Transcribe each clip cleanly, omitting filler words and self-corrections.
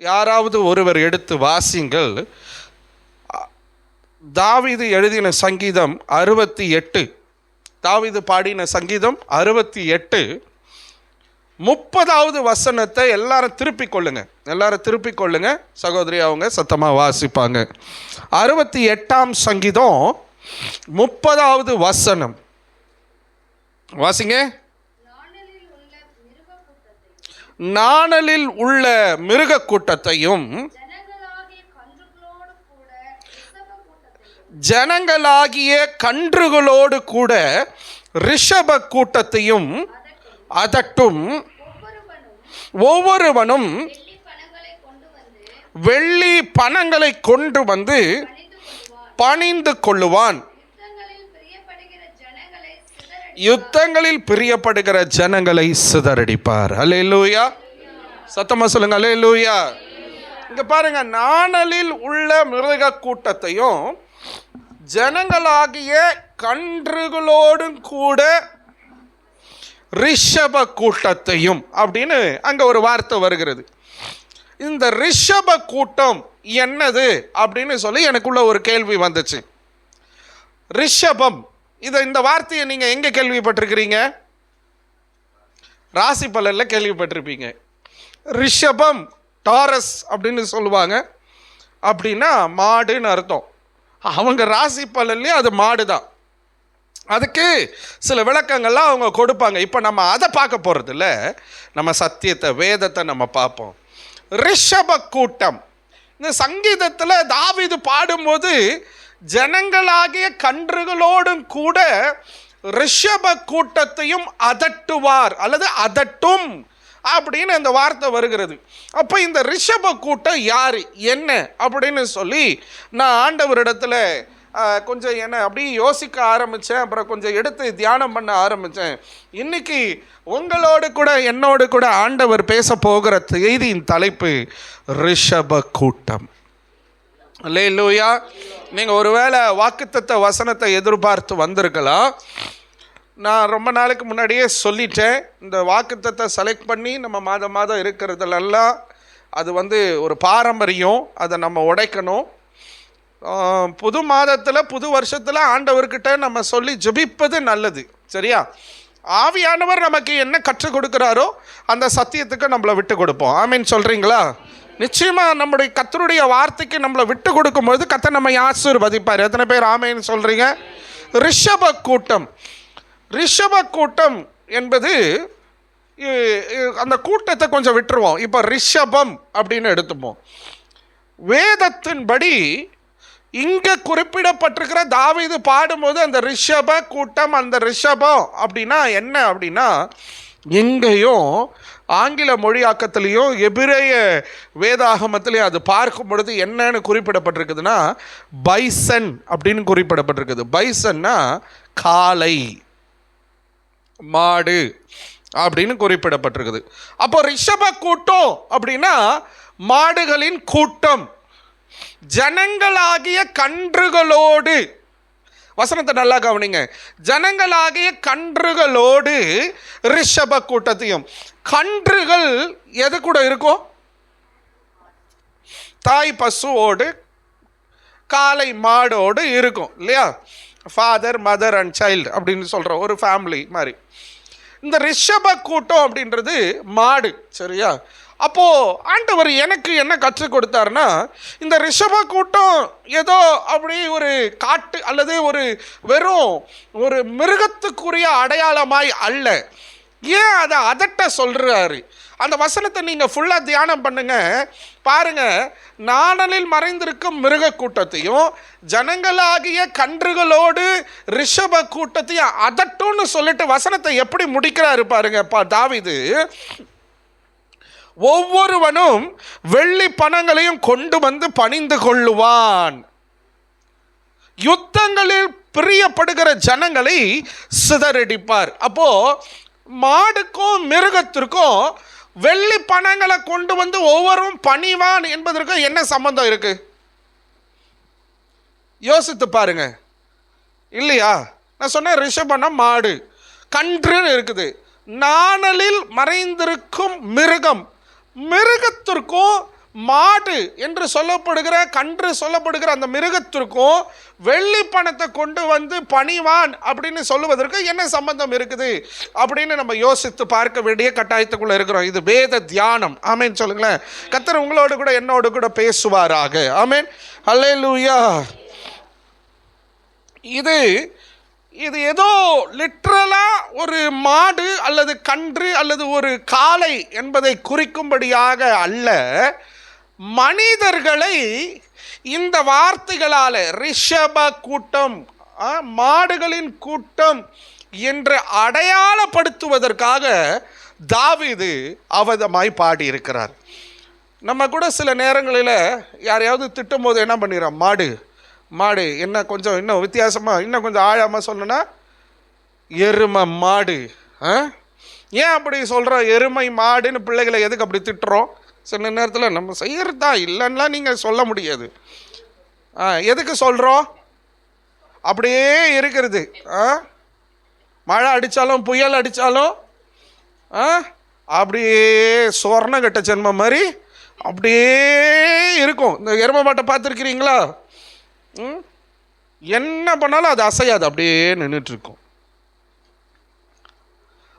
யாராவது ஒருவர் எடுத்து வாசிங்கள். தாவீது எழுதின சங்கீதம் 68, தாவீது பாடின சங்கீதம் 68, 30வது வசனத்தை எல்லாரும் திருப்பிக் கொள்ளுங்க. சகோதரி அவங்க சத்தமாக வாசிப்பாங்க. 68ஆம் சங்கீதம் 30வது வசனம் வாசிங்க. நாணலில் உள்ள மிருக கூட்டத்தையும் ஜனங்களாகிய கன்றுகளோடு கூட ரிஷப கூட்டத்தையும் அதட்டும். ஒவ்வொருவனும் வெள்ளி பணங்களை கொண்டு வந்து பணிந்து கொள்ளுவான். யுத்தங்களில் பிரியப்படுகிற ஜனங்களை சிதறடிப்பார். அல்லேலூயா, சத்தமா சொல்லுங்க அல்லேலூயா. இங்க பாருங்க, நாணலில் உள்ள மிருக கூட்டத்தையும் ஜனங்களாகிய கன்றுகளோடும் கூட ரிஷப கூட்டத்தையும் அப்படின்னு அங்க ஒரு வார்த்தை வருகிறது. இந்த ரிஷப கூட்டம் என்னது அப்படின்னு சொல்லி எனக்குள்ள ஒரு கேள்வி வந்துச்சு. ரிஷபம், இந்த வார்த்தையை நீங்க எங்க கேள்விப்பட்டிருக்கிறீங்க? ராசி பலன்ல கேள்விப்பட்டிருப்பீங்க. ரிஷபம் டாரஸ் அப்படின்னு சொல்லுவாங்க. அப்படின்னா மாடுன்னு அர்த்தம். அவங்க ராசி பலன்லயும் அது மாடு தான். அதுக்கு சில விளக்கங்கள்லாம் அவங்க கொடுப்பாங்க. இப்போ நம்ம அதை பார்க்க போகிறது இல்லை, நம்ம சத்தியத்தை வேதத்தை நம்ம பார்ப்போம். ரிஷப கூட்டம், இந்த சங்கீதத்தில் தாவீது பாடும்போது ஜனங்களாகிய கன்றுகளோடும் கூட ரிஷப கூட்டத்தையும் அதட்டுவார் அல்லது அதட்டும் அப்படின்னு அந்த வார்த்தை வருகிறது. அப்போ இந்த ரிஷப கூட்டம் யார் என்ன அப்படின்னு சொல்லி நான் ஆண்டவரிடத்தில் கொஞ்சம் என்ன அப்படி யோசிக்க ஆரம்பித்தேன். அப்புறம் கொஞ்சம் எடுத்து தியானம் பண்ண ஆரம்பித்தேன். இன்னைக்கு உங்களோடு கூட என்னோடு கூட ஆண்டவர் பேச போகிற செய்தியின் தலைப்பு ரிஷப கூட்டம். அல்லேலூயா. நீங்கள் ஒருவேளை வாக்குத்தத்த வசனத்தை எதிர்பார்த்து வந்திருக்கலாம். நான் ரொம்ப நாளைக்கு முன்னாடியே சொல்லிட்டேன், இந்த வாக்குத்தத்தை செலக்ட் பண்ணி நம்ம மாதம் இருக்கிறதுலெல்லாம் அது ஒரு பாரம்பரியம், அதை நம்ம உடைக்கணும். புது மாதத்தில் புது வருஷத்தில் ஆண்டவர்கிட்ட நம்ம சொல்லி ஜெபிப்பது நல்லது, சரியா? ஆவியானவர் நமக்கு என்ன கற்றுக் கொடுக்குறாரோ அந்த சத்தியத்துக்கு நம்மளை விட்டு கொடுப்போம். ஆமீன் சொல்கிறீங்களா? நிச்சயமாக நம்முடைய கர்த்தருடைய வார்த்தைக்கு நம்மளை விட்டு கொடுக்கும்போது கர்த்தர் நம்மை ஆசீர்வதிப்பார். எத்தனை பேர் ஆமீன் சொல்கிறீங்க? ரிஷப கூட்டம், ரிஷப கூட்டம் என்பது அந்த கூட்டத்தை கொஞ்சம் விட்டுருவோம். இப்போ ரிஷபம் அப்படின்னு எடுத்துப்போம். வேதத்தின்படி இங்கே குறிப்பிடப்பட்டிருக்கிற தாவீது பாடும்போது அந்த ரிஷப கூட்டம், அந்த ரிஷபம் அப்படின்னா என்ன அப்படின்னா, எங்கேயும் ஆங்கில மொழியாக்கத்திலையும் எபிரேய வேதாகமத்திலையும் அது பார்க்கும் பொழுது என்னன்னு குறிப்பிடப்பட்டிருக்குதுன்னா பைசன் அப்படின்னு குறிப்பிடப்பட்டிருக்குது. பைசன்னா காளை, மாடு அப்படின்னு குறிப்பிடப்பட்டிருக்குது. அப்போ ரிஷப கூட்டம் அப்படின்னா மாடுகளின் கூட்டம், ஜனங்களாகிய கன்றுகளோடு. வசனத்தை நல்லா கவனிங்க. ஜனங்களாகிய கன்றுகளோடு ரிஷப கூட்டத்தையும். கன்றுகள் எது கூட இருக்கும்? தாய் பசுவோடு காளை மாடோடு இருக்கும் இல்லையா? ஃபாதர் மதர் அண்ட் சைல்டு அப்படின்னு சொல்கிற ஒரு ஃபேமிலி மாதிரி. இந்த ரிஷப கூட்டம் அப்படின்றது மாடு, சரியா? அப்போது ஆண்டவர் எனக்கு என்ன கற்றுக் கொடுத்தாருன்னா, இந்த ரிஷப கூட்டம் ஏதோ அப்படி ஒரு காட்டு அல்லது வெறும் ஒரு மிருகத்துக்குரிய அடையாளமாய் அல்ல. ஏன் அதை அதட்ட சொல்கிறாரு? அந்த வசனத்தை நீங்கள் ஃபுல்லாக தியானம் பண்ணுங்க, பாருங்க. நாணலில் மறைந்திருக்கும் மிருக கூட்டத்தையும் ஜனங்களாகிய கன்றுகளோடு ரிஷப கூட்டத்தையும் அதட்டும்னு சொல்லிட்டு வசனத்தை எப்படி முடிக்கிறாரு பாருங்க தாவீது. ஒவ்வொருவனும் வெள்ளி பணங்களையும் கொண்டு வந்து பணிந்து கொள்ளுவான். யுத்தங்களில் பிரியப்படுகிற ஜனங்களை சிதறடிப்பார். அப்போ மாடுக்கும் மிருகத்திற்கும் வெள்ளி பணங்களை கொண்டு வந்து ஒவ்வொருவரும் பணிவான் என்பதற்கு என்ன சம்பந்தம் இருக்கு? யோசித்து பாருங்க, இல்லையா? நான் சொன்னேன் ரிஷபனா மாடு, கன்று இருக்குது. நாணலில் மறைந்திருக்கும் மிருகம், மிருகத்திற்கும் மாடு என்று சொல்லப்படுகிற கன்று சொல்லப்படுகிற அந்த மிருகத்திற்கும் வெள்ளி பணத்தை கொண்டு வந்து பணிவான் அப்படின்னு சொல்லுவதற்கு என்ன சம்பந்தம் இருக்குது அப்படின்னு நம்ம யோசித்து பார்க்க வேண்டிய கட்டாயத்துக்குள்ள இருக்கிறோம். இது வேத தியானம். ஆமேன் சொல்லுங்களேன். கர்த்தர் உங்களோடு கூட என்னோடு கூட பேசுவாராக. ஆமேன். அல்லேலூயா. இது ஏதோ லிட்ரலாக ஒரு மாடு அல்லது கன்று அல்லது ஒரு காளை என்பதை குறிக்கும்படியாக அல்ல, மனிதர்களை இந்த வார்த்தைகளால் ரிஷப கூட்டம், மாடுகளின் கூட்டம் என்று அடையாளப்படுத்துவதற்காக தாவீது அவதமாய் பாடியிருக்கிறார். நம்ம கூட சில நேரங்களில் யாரையாவது திட்டும் போது என்ன பண்ணிடுறோம், மாடு என்ன கொஞ்சம் இன்னும் வித்தியாசமாக இன்னும் கொஞ்சம் ஆழமாக சொல்லணும்னா எருமை மாடு. ஏன் அப்படி சொல்கிறோம் எருமை மாடுன்னு பிள்ளைகளை எதுக்கு அப்படி திட்டுறோம்? சில நேரத்தில் நம்ம செய்கிறதா இல்லைன்னா நீங்கள் சொல்ல முடியாது. எதுக்கு சொல்கிறோம்? அப்படியே இருக்கிறது. மழை அடித்தாலும் புயல் அடித்தாலும் அப்படியே சொர்ண கட்ட ஜென்மம் மாதிரி அப்படியே இருக்கும். இந்த எருமை மாட்டை பார்த்துருக்கிறீங்களா? என்ன பண்ணாலும் அது அசையாது, அப்படியே நின்றுட்டுருக்கும்.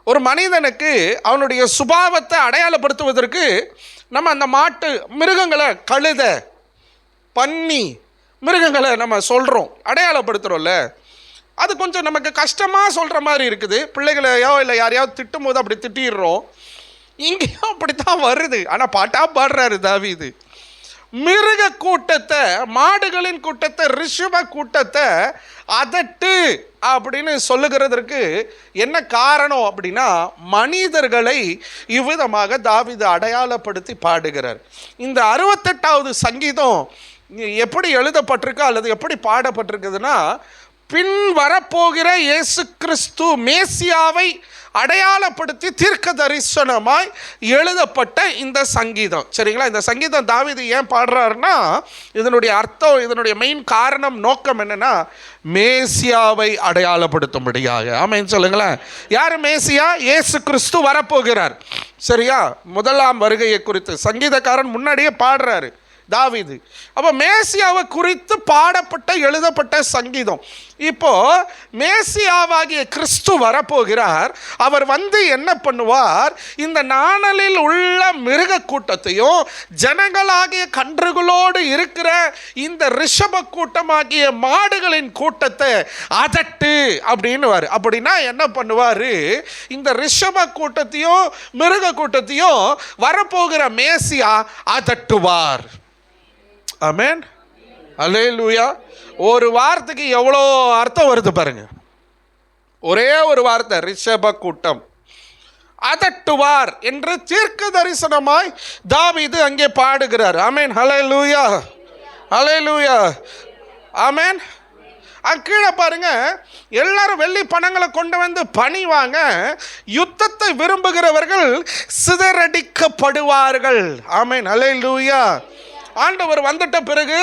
ஒரு மனிதனுக்கு அவனுடைய சுபாவத்தை அடையாளப்படுத்துவதற்கு நம்ம அந்த மாட்டு மிருகங்களை, கழுத, பன்னி மிருகங்களை நம்ம சொல்கிறோம், அடையாளப்படுத்துகிறோம்ல. அது கொஞ்சம் நமக்கு கஷ்டமாக சொல்கிற மாதிரி இருக்குது. பிள்ளைகளையோ இல்லை யாரையாவது திட்டும் போது அப்படி திட்டிடுறோம். இங்கேயும் அப்படித்தான் வருது. ஆனால் பாட்டா பாடுறாரு தாவீது. மிருக கூட்டத்தை, மாடுகளின் கூட்டத்தை, ரிஷப கூட்டத்தை அதட்டு அப்படின்னு சொல்லுகிறதற்கு என்ன காரணம் அப்படின்னா, மனிதர்களை இவ்விதமாக தாவீது அடையாளப்படுத்தி பாடுகிறார். இந்த 68வது சங்கீதம் எப்படி எழுதப்பட்டிருக்கு அல்லது எப்படி பாடப்பட்டிருக்குதுன்னா, பின் வரப்போகிற இயேசு கிறிஸ்து மேசியாவை அடையாளப்படுத்தி தீர்க்க தரிசனமாய் எழுதப்பட்ட இந்த சங்கீதம். சரிங்களா? இந்த சங்கீதம் தாவீது ஏன் பாடுறாருன்னா, இதனுடைய அர்த்தம், இதனுடைய மெயின் காரணம், நோக்கம் என்னன்னா, மேசியாவை அடையாளப்படுத்தும்படியாக. ஆமென் சொல்லுங்களேன். யார் மேசியா? இயேசு கிறிஸ்து வரப்போகிறார். சரியா? முதலாம் வருகையை குறித்து சங்கீதக்காரன் முன்னாடியே பாடுறாரு தாவீது. அப்போ மேசியாவை குறித்து பாடப்பட்ட எழுதப்பட்ட சங்கீதம். இப்போ மேசியாவாகிய கிறிஸ்து வரப்போகிறார். அவர் வந்து என்ன பண்ணுவார்? இந்த நாணலில் உள்ள மிருக கூட்டத்தையும் ஜனங்களாகிய கன்றுகளோடு இருக்கிற இந்த ரிஷப கூட்டமாகிய மாடுகளின் கூட்டத்தை அதட்டு அப்படின்னு. அப்படின்னா என்ன பண்ணுவார்? இந்த ரிஷப கூட்டத்தையும் மிருக கூட்டத்தையும் வரப்போகிற மேசியா அதட்டுவார். ஆமென். அல்லேலூயா. ஒரு வார்த்தைக்கு எவ்வளோ அர்த்தம் வருது பாருங்க. ஒரே ஒரு வார்த்தை, ரிஷப கூட்டம், அதட்டுவார் என்று தீர்க்க தரிசனமாய் தாவீது அங்கே பாடுகிறார். ஆமென். அல்லேலூயா. அல்லேலூயா. ஆமென். கீழே பாருங்க, எல்லாரும் வெள்ளி பணங்களை கொண்டு வந்து பணிவாங்க, யுத்தத்தை விரும்புகிறவர்கள் சிதறடிக்கப்படுவார்கள். ஆமென். அல்லேலூயா. ஆண்டவர் வந்துட்ட பிறகு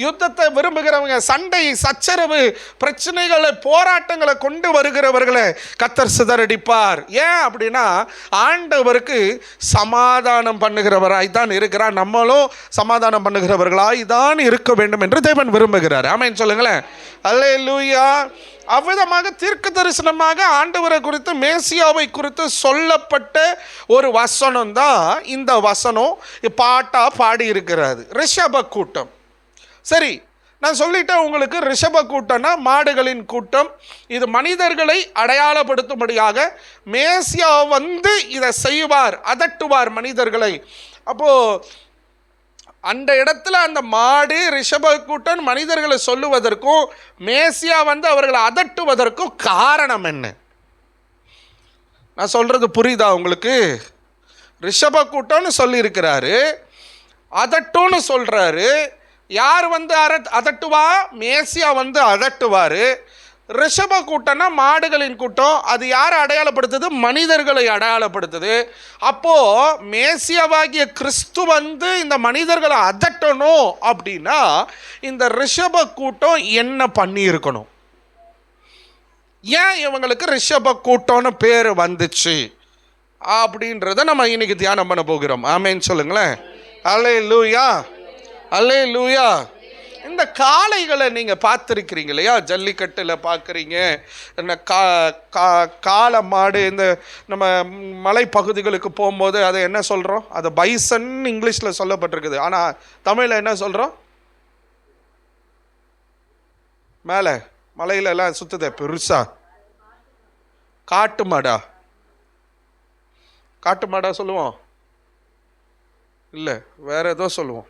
யுத்தத்தை விரும்புகிறவங்க, சண்டை, சச்சரவு, பிரச்சனைகளை, போராட்டங்களை கொண்டு வருகிறவர்களை கர்த்தர் சிதறடிப்பார். ஏன் அப்படின்னா, ஆண்டவருக்கு சமாதானம் பண்ணுகிறவராய் தான் இருக்கிறார். நம்மளும் சமாதானம் பண்ணுகிறவர்களாய் தான் இருக்க வேண்டும் என்று தேவன் விரும்புகிறார். ஆமென் சொல்லுங்களேன். அல்லேலூயா. அவ்விதமாக தீர்க்க தரிசனமாக ஆண்டவரை குறித்து, மேசியாவை குறித்து சொல்லப்பட்ட ஒரு வசனம் தான் இந்த வசனம் பாட்டா பாடி இருக்கிறது. ரிஷப கூட்டம். சரி, நான் சொல்லிட்டேன் உங்களுக்கு, ரிஷப கூட்டம்னா மாடுகளின் கூட்டம். இது மனிதர்களை அடையாளப்படுத்தும்படியாக மேசியா வந்து இதை செய்வார், அதட்டுவார் மனிதர்களை. அப்போது அந்த இடத்துல அந்த மாடு, ரிஷப கூட்டம் மனிதர்களை சொல்லுவதற்கும் மேசியா வந்து அவர்களை அதட்டுவதற்கும் காரணம் என்ன? நான் சொல்கிறது புரியுதா உங்களுக்கு? ரிஷப கூட்டம்னு சொல்லியிருக்கிறாரு, அதட்டுன்னு சொல்கிறாரு. யார் வந்து அதட்டுவா? மேசியா வந்து அதட்டுவார். ரிஷப கூட்டம்னா மாடுகளின் கூட்டம். அது யாரை அடையாளப்படுத்துது? மனிதர்களை அடையாளப்படுத்துது. அப்போது மேசியாவாகிய கிறிஸ்து வந்து இந்த மனிதர்களை அதட்டணும் அப்படின்னா இந்த ரிஷப கூட்டம் என்ன பண்ணியிருக்கணும்? ஏன் இவங்களுக்கு ரிஷப கூட்டம்னு பேர் வந்துச்சு அப்படின்றத நம்ம இன்னைக்கு தியானம் பண்ண போகிறோம். ஆமேன்னு சொல்லுங்களேன். அல்லேலூயா, அல்லேலூயா. இந்த காளைகளை நீங்கள் பார்த்துருக்கிறீங்க இல்லையா? ஜல்லிக்கட்டில் பார்க்குறீங்க. இந்த காளை மாடு இந்த நம்ம மலைப்பகுதிகளுக்கு போகும்போது அதை என்ன சொல்கிறோம்? அதை பைசன் இங்கிலீஷில் சொல்லப்பட்டிருக்குது. ஆனால் தமிழில் என்ன சொல்கிறோம்? மேலே மலையிலலாம் சுற்றுதே பெருசா, காட்டு மாடா? காட்டு மாடா சொல்லுவோம்? இல்லை, வேற ஏதோ சொல்லுவோம்.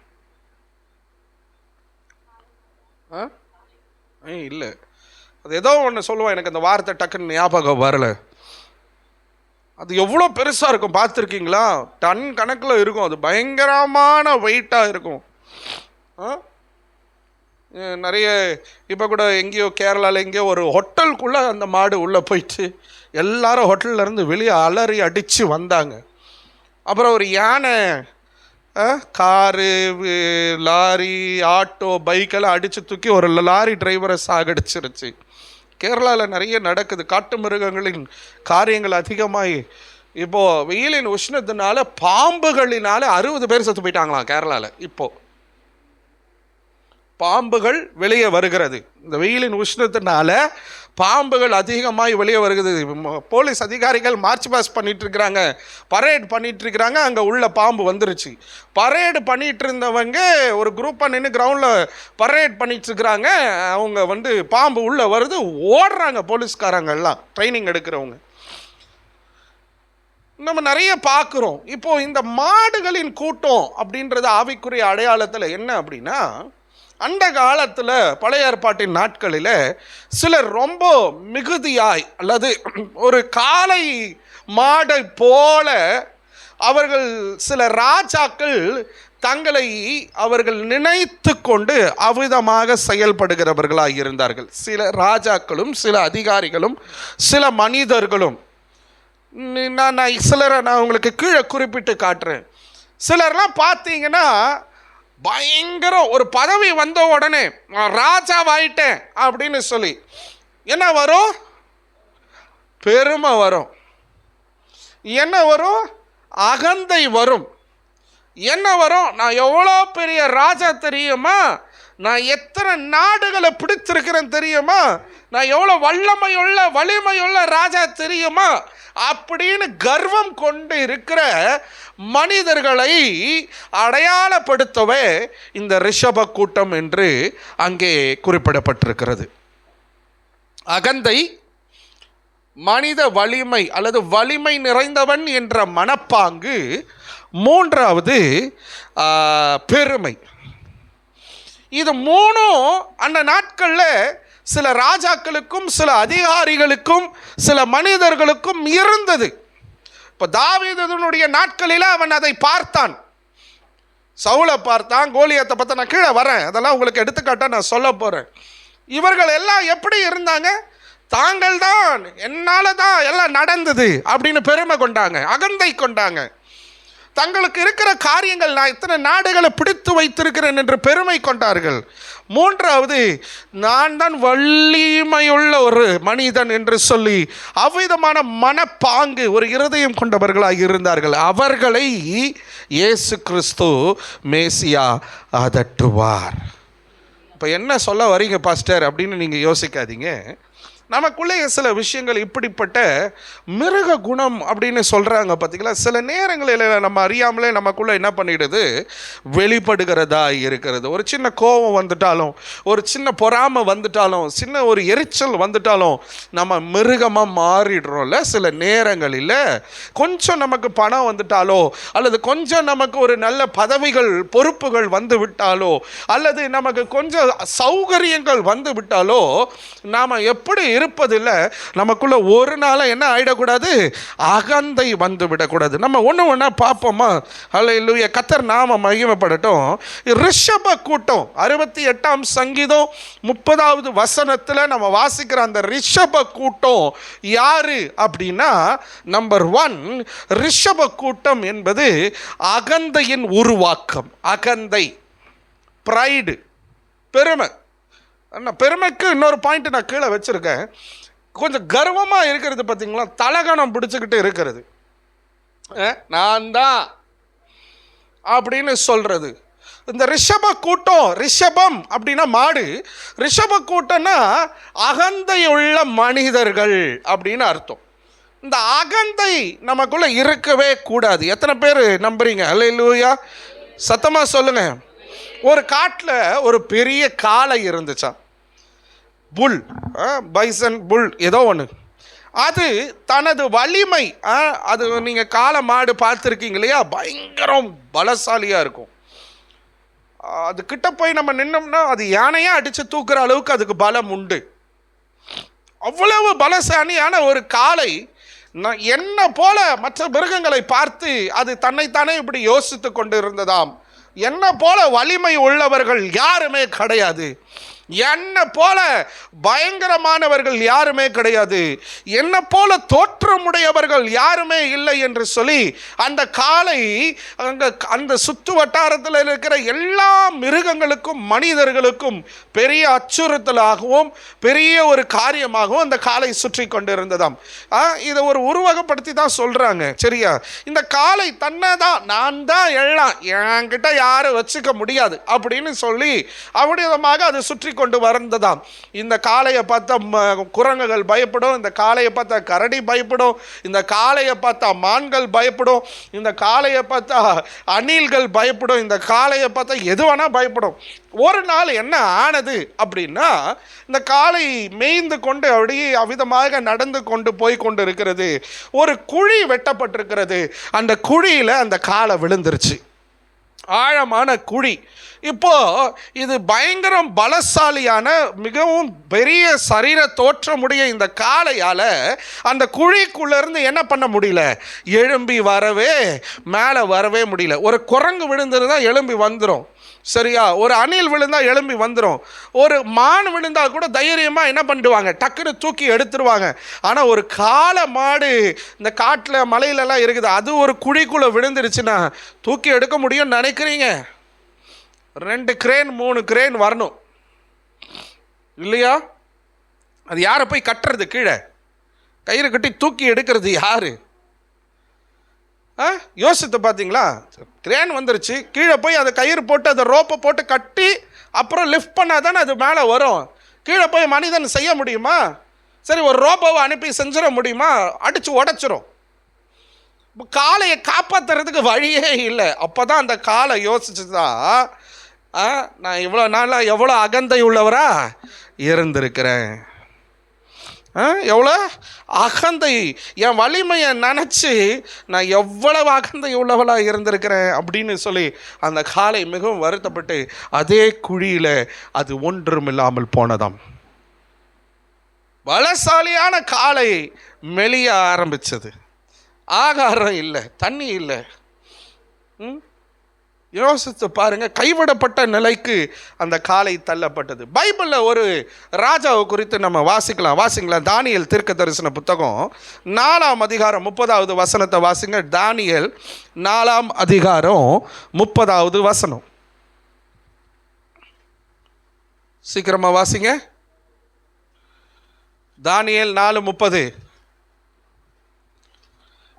இல்லை, அது ஏதோ ஒன்று சொல்லுவோம். எனக்கு அந்த வார்த்தை டக்குன்னு ஞாபகம் வரல. அது எவ்வளோ பெருசாக இருக்கும் பார்த்துருக்கீங்களா? டன் கணக்கில் இருக்கும். அது பயங்கரமான வெயிட்டாக இருக்கும். நிறைய இப்போ கூட எங்கேயோ கேரளாவில் எங்கேயோ ஒரு ஹோட்டலுக்குள்ளே அந்த மாடு உள்ளே போயிட்டு எல்லாரும் ஹோட்டல்லேருந்து வெளியே அலறி அடித்து வந்தாங்க. அப்புறம் ஒரு யானை காரு, லாரி, ஆட்டோ, பைக்கெல்லாம் அடித்து தூக்கி ஒரு லாரி டிரைவரை சாகடிச்சிருச்சு. கேரளாவில் நிறைய நடக்குது. காட்டு மிருகங்களின் காரியங்கள் அதிகமாகி இப்போது வெயிலின் உஷ்ணத்தினால பாம்புகளினால 60 பேர் செத்து போயிட்டாங்களாம் கேரளாவில். இப்போது பாம்புகள் வெளியே வருகிறது. இந்த வெயிலின் உஷ்ணத்தினால பாம்புகள் அதிகமாகி வெளியே வருகிறது. போலீஸ் அதிகாரிகள் மார்ச் பாஸ் பண்ணிட்டு இருக்கிறாங்க, பரேட் பண்ணிட்டு இருக்கிறாங்க. அங்கே உள்ள பாம்பு வந்துருச்சு. பரேடு பண்ணிட்டு இருந்தவங்க ஒரு குரூப்பாக நின்று கிரவுண்டில் பரேட் பண்ணிட்டு இருக்கிறாங்க. அவங்க பாம்பு உள்ளே வருது, ஓடுறாங்க போலீஸ்காரங்க எல்லாம், ட்ரைனிங் எடுக்கிறவங்க. நம்ம நிறைய பார்க்குறோம். இப்போது இந்த மாடுகளின் கூட்டம் அப்படின்றது ஆவிக்குரிய அடையாளத்தில் என்ன அப்படின்னா, அந்த காலத்தில் பழைய ஏற்பாட்டின் நாட்களில் சிலர் ரொம்ப மிகுதியாய் அல்லது ஒரு காளை மாடை போல அவர்கள் சில ராஜாக்கள் தங்களை அவர்கள் நினைத்து கொண்டு அவ்விதமாக செயல்படுகிறவர்களாக இருந்தார்கள். சில ராஜாக்களும் சில அதிகாரிகளும் சில மனிதர்களும். நான் சிலரை நான் உங்களுக்கு கீழே குறிப்பிட்டு காட்டுறேன். சிலர்லாம் பார்த்தீங்கன்னா பயங்கரம், ஒரு பதவி வந்த உடனே ராஜாவாயிட்டேன் அப்படின்னு சொல்லி என்ன வரும்? பெருமை வரும். என்ன வரும்? அகந்தை வரும். என்ன வரும்? நான் எவ்வளோ பெரிய ராஜா தெரியுமா? நான் எத்தனை நாடுகளை பிடிச்சிருக்கிறேன் தெரியுமா? நான் எவ்வளோ வலிமையுள்ள ராஜா தெரியுமா? அப்படின்னு கர்வம் கொண்டு இருக்கிற மனிதர்களை அடையாளப்படுத்தவே இந்த ரிஷப கூட்டம் என்று அங்கே குறிப்பிடப்பட்டிருக்கிறது. அகந்தை, மனித வலிமை அல்லது வலிமை நிறைந்தவன் என்ற மனப்பாங்கு, மூன்றாவது பெருமை. இது மூணும் அந்த நாட்களில் சில ராஜாக்களுக்கும் சில அதிகாரிகளுக்கும் சில மனிதர்களுக்கும் இருந்தது. இப்போ தாவீதுனுடைய நாட்களில் அவன் அதை பார்த்தான். சவுலை பார்த்தான், கோலியாத்தை பார்த்தா. நான் கீழே வரேன், அதெல்லாம் உங்களுக்கு எடுத்துக்காட்ட நான் சொல்ல போகிறேன். இவர்கள் எல்லாம் எப்படி இருந்தாங்க? தாங்கள் தான், என்னால் தான் எல்லாம் நடந்தது அப்படின்னு பெருமை கொண்டாங்க, அகந்தை கொண்டாங்க. தங்களுக்கு இருக்கிற காரியங்கள், நான் இத்தனை நாடுகளை பிடித்து வைத்திருக்கிறேன் என்று பெருமை கொண்டார்கள். மூன்றாவது, நான் தான் வலிமையுள்ள ஒரு மனிதன் என்று சொல்லி அவ்விதமான மனப்பாங்கு, ஒரு இருதயம் கொண்டவர்களாக இருந்தார்கள். அவர்களை இயேசு கிறிஸ்து மேசியா அதட்டுவார். இப்போ என்ன சொல்ல வரீங்க பாஸ்டர் அப்படின்னு நீங்கள் யோசிக்காதீங்க. நமக்குள்ளே சில விஷயங்கள் இப்படிப்பட்ட மிருக குணம் அப்படின்னு சொல்கிறாங்க பார்த்தீங்களா? சில நேரங்களில் நம்ம அறியாமலே நமக்குள்ளே என்ன பண்ணிடுது? வெளிப்படுகிறதா இருக்கிறது. ஒரு சின்ன கோபம் வந்துட்டாலும், ஒரு சின்ன பொறாமை வந்துட்டாலும், சின்ன ஒரு எரிச்சல் வந்துட்டாலும் நம்ம மிருகமாக மாறிடுறோம்ல. சில நேரங்களில் கொஞ்சம் நமக்கு பணம் வந்துட்டாலோ, அல்லது கொஞ்சம் நமக்கு ஒரு நல்ல பதவிகள் பொறுப்புகள் வந்து விட்டாலோ, அல்லது நமக்கு கொஞ்சம் சௌகரியங்கள் வந்து விட்டாலோ, நாம் எப்படி இருப்பதில்லை. நமக்குள்ள ஒரு நாள் என்ன ஆயிடக்கூடாது? அகந்தை வந்து விடக்கூடாது. நம்ம ஒன்று பார்ப்போமா? அல்லேலூயா, கர்த்தர் நாம மகிமைப்படட்டும். ரிஷப கூட்டம் 68ஆம் சங்கீதம் 30வது வசனத்தில் நம்ம வாசிக்கிற அந்த ரிஷப கூட்டம் யாரு அப்படின்னா, நம்பர் 1, ரிஷப கூட்டம் என்பது அகந்தையின் உருவாக்கம். அகந்தை, பிரைடு, பெருமை. பெருமைக்கு இன்னொரு பாயிண்ட் நான் கீழே வச்சுருக்கேன். கொஞ்சம் கர்வமாக இருக்கிறது பார்த்தீங்களா? தலகணம் பிடிச்சிக்கிட்டு இருக்கிறது. நான் தான் அப்படின்னு சொல்றது. இந்த ரிஷப கூட்டம், ரிஷபம் அப்படின்னா மாடு, ரிஷப கூட்டம்னா அகந்தையுள்ள மனிதர்கள் அப்படின்னு அர்த்தம். இந்த அகந்தை நமக்குள்ள இருக்கவே கூடாது. எத்தனை பேர் நம்புறீங்க? அல்லேலூயா, சத்தமா சொல்லுங்க. ஒரு காட்டில் ஒரு பெரிய காளை இருந்துச்சான், புல், பைசன் புல் ஏதோ ஒன்று. அது தனது வலிமை, அது நீங்கள் காளை மாடு பார்த்துருக்கீங்க இல்லையா, பயங்கரம் பலசாலியாக இருக்கும். அது கிட்ட போய் நம்ம நின்னோம்னா அது யானையாக அடித்து தூக்குற அளவுக்கு அதுக்கு பலம் உண்டு. அவ்வளவு பலசாலியான ஒரு காளை என்ன போல மற்ற மிருகங்களை பார்த்து அது தன்னைத்தானே இப்படி யோசித்து கொண்டு இருந்ததாம். என்ன போல வலிமை உள்ளவர்கள் யாருமே கிடையாது, என்ன போல பயங்கரமானவர்கள் யாருமே கிடையாது, என்ன போல தோற்றமுடையவர்கள் யாருமே இல்லை என்று சொல்லி அந்த காளை அந்த சுற்று வட்டாரத்தில் இருக்கிற எல்லா மிருகங்களுக்கும் மனிதர்களுக்கும் பெரிய அச்சுறுத்தலாகவும் பெரிய ஒரு காரியமாகவும் அந்த காளை சுற்றி கொண்டு இருந்ததாம். இதை ஒரு உருவகப்படுத்தி தான் சொல்றாங்க, சரியா? இந்த காளை தன்னை தான், நான் தான் எல்லாம், என்கிட்ட யாரும் வச்சுக்க முடியாது அப்படின்னு சொல்லி அவ்விதமாக அது சுற்றி கொண்டு வந்ததாம். இந்த காளையை பார்த்தா குரங்குகள் பயப்படும், இந்த காளையை பார்த்தா கரடி பயப்படும், இந்த காளையை பார்த்தா மான்கள் பயப்படும், இந்த காளையை பார்த்தா அணில்கள் பயப்படும், இந்த காளையை பார்த்தா எது வேணா பயப்படும். ஒரு நாள் என்ன ஆனது அப்படின்னா, இந்த காளை மேய்ந்து கொண்டு அப்படியே அவ்விதமாக நடந்து கொண்டு போய் கொண்டு இருக்கிறது. ஒரு குழி வெட்டப்பட்டிருக்கிறது, அந்த குழியில் அந்த காளை விழுந்துருச்சு, ஆழமான குழி. இப்போ இது பயங்கரம் பலசாலியான மிகவும் பெரிய சரீர தோற்றமுடைய இந்த காளையால அந்த குழிக்குள்ளேருந்து என்ன பண்ண முடியல, எழும்பி வரவே மேலே வரவே முடியல. ஒரு குரங்கு விழுந்திருந்தா எழும்பி வந்துடும், சரியா? ஒரு அணில் விழுந்தா எழும்பி வந்துடும், ஒரு மான் விழுந்தா கூட தைரியமாக என்ன பண்ணிடுவாங்க, டக்குன்னு தூக்கி எடுத்துருவாங்க. ஆனால் ஒரு காளை மாடு இந்த காட்டில் மலையிலலாம் இருக்குது, அது ஒரு குழிக்குள்ளே விழுந்துருச்சுன்னா தூக்கி எடுக்க முடியும்னு நினைக்கிறீங்க? 2 கிரேன் 3 கிரேன் வரணும் இல்லையா? அது யாரை போய் கட்டுறது? கீழே கயிறு கட்டி தூக்கி எடுக்கிறது யாரு? யோசித்து பார்த்தீங்களா? கிரேன் வந்துருச்சு, கீழே போய் அதை கயிறு போட்டு அதை ரோப்பை போட்டு கட்டி அப்புறம் லிஃப்ட் பண்ணால் தானே அது மேலே வரும். கீழே போய் மனிதன் செய்ய முடியுமா? சரி, ஒரு ரோப்போவை அனுப்பி செஞ்சிட முடியுமா? அடித்து உடச்சிரும். காளையை காப்பாற்றுறதுக்கு வழியே இல்லை. அப்போ தான் அந்த காளை யோசிச்சு தான், நான் இவ்வளோ நாளாக எவ்வளோ அகந்தை உள்ளவரா இருந்திருக்கிறேன், எவ்வளோ அகந்தை, என் வலிமையை நினச்சி நான் எவ்வளவு அகந்தை உள்ளவளாக இருந்திருக்கிறேன் அப்படின்னு சொல்லி அந்த காளை மிகவும் வருத்தப்பட்டு அதே குழியில் அது ஒன்றும் இல்லாமல் போனதாம். பலசாலியான காளை மெலிய ஆரம்பிச்சது. ஆகாரம் இல்லை, தண்ணி இல்லை. யோசித்து பாருங்க, கைவிடப்பட்ட நிலைக்கு அந்த காளை தள்ளப்பட்டது. பைபிளில் ஒரு ராஜாவை குறித்து நம்ம வாசிக்கலாம். தானியேல் தீர்க்க தரிசன புத்தகம் 4ஆம் அதிகாரம் 30வது வசனத்தை வாசிங்க. தானியேல் 4ஆம் அதிகாரம் 30வது வசனம். சீக்கிரமா வாசிங்க. தானியேல் 4:30.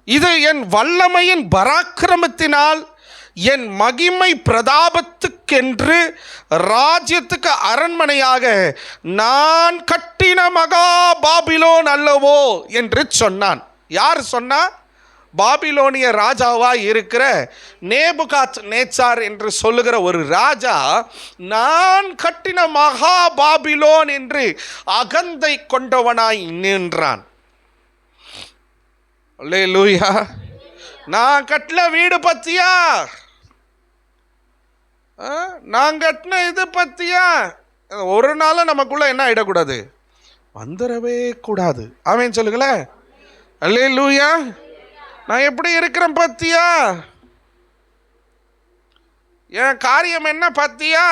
இது என் வல்லமையின் பராக்கிரமத்தினால் என் மகிமை பிரதாபத்துக்கென்று ராஜ்யத்துக்கு அரண்மனையாக நான் கட்டின மகா பாபிலோன் அல்லவோ என்று சொன்னான். யார் சொன்னா? பாபிலோனிய ராஜாவாக இருக்கிற நேபுகாத் நேச்சார் என்று சொல்லுகிற ஒரு ராஜா நான் கட்டின மகா பாபிலோன் என்று அகந்தை கொண்டவனாய் நின்றான். அல்லேலூயா. நான் கட்டின வீடு பத்தியா, நான் கட்டின இது பத்தியா, ஒரு நாளும் நமக்குள்ள என்ன ஆயிடக்கூடாது, வந்துடவே கூடாது. ஆமென் சொல்லுங்களேன். அல்லேலூயா. நான் எப்படி இருக்கிறேன் பத்தியா, என் காரியம் என்ன பத்தியா.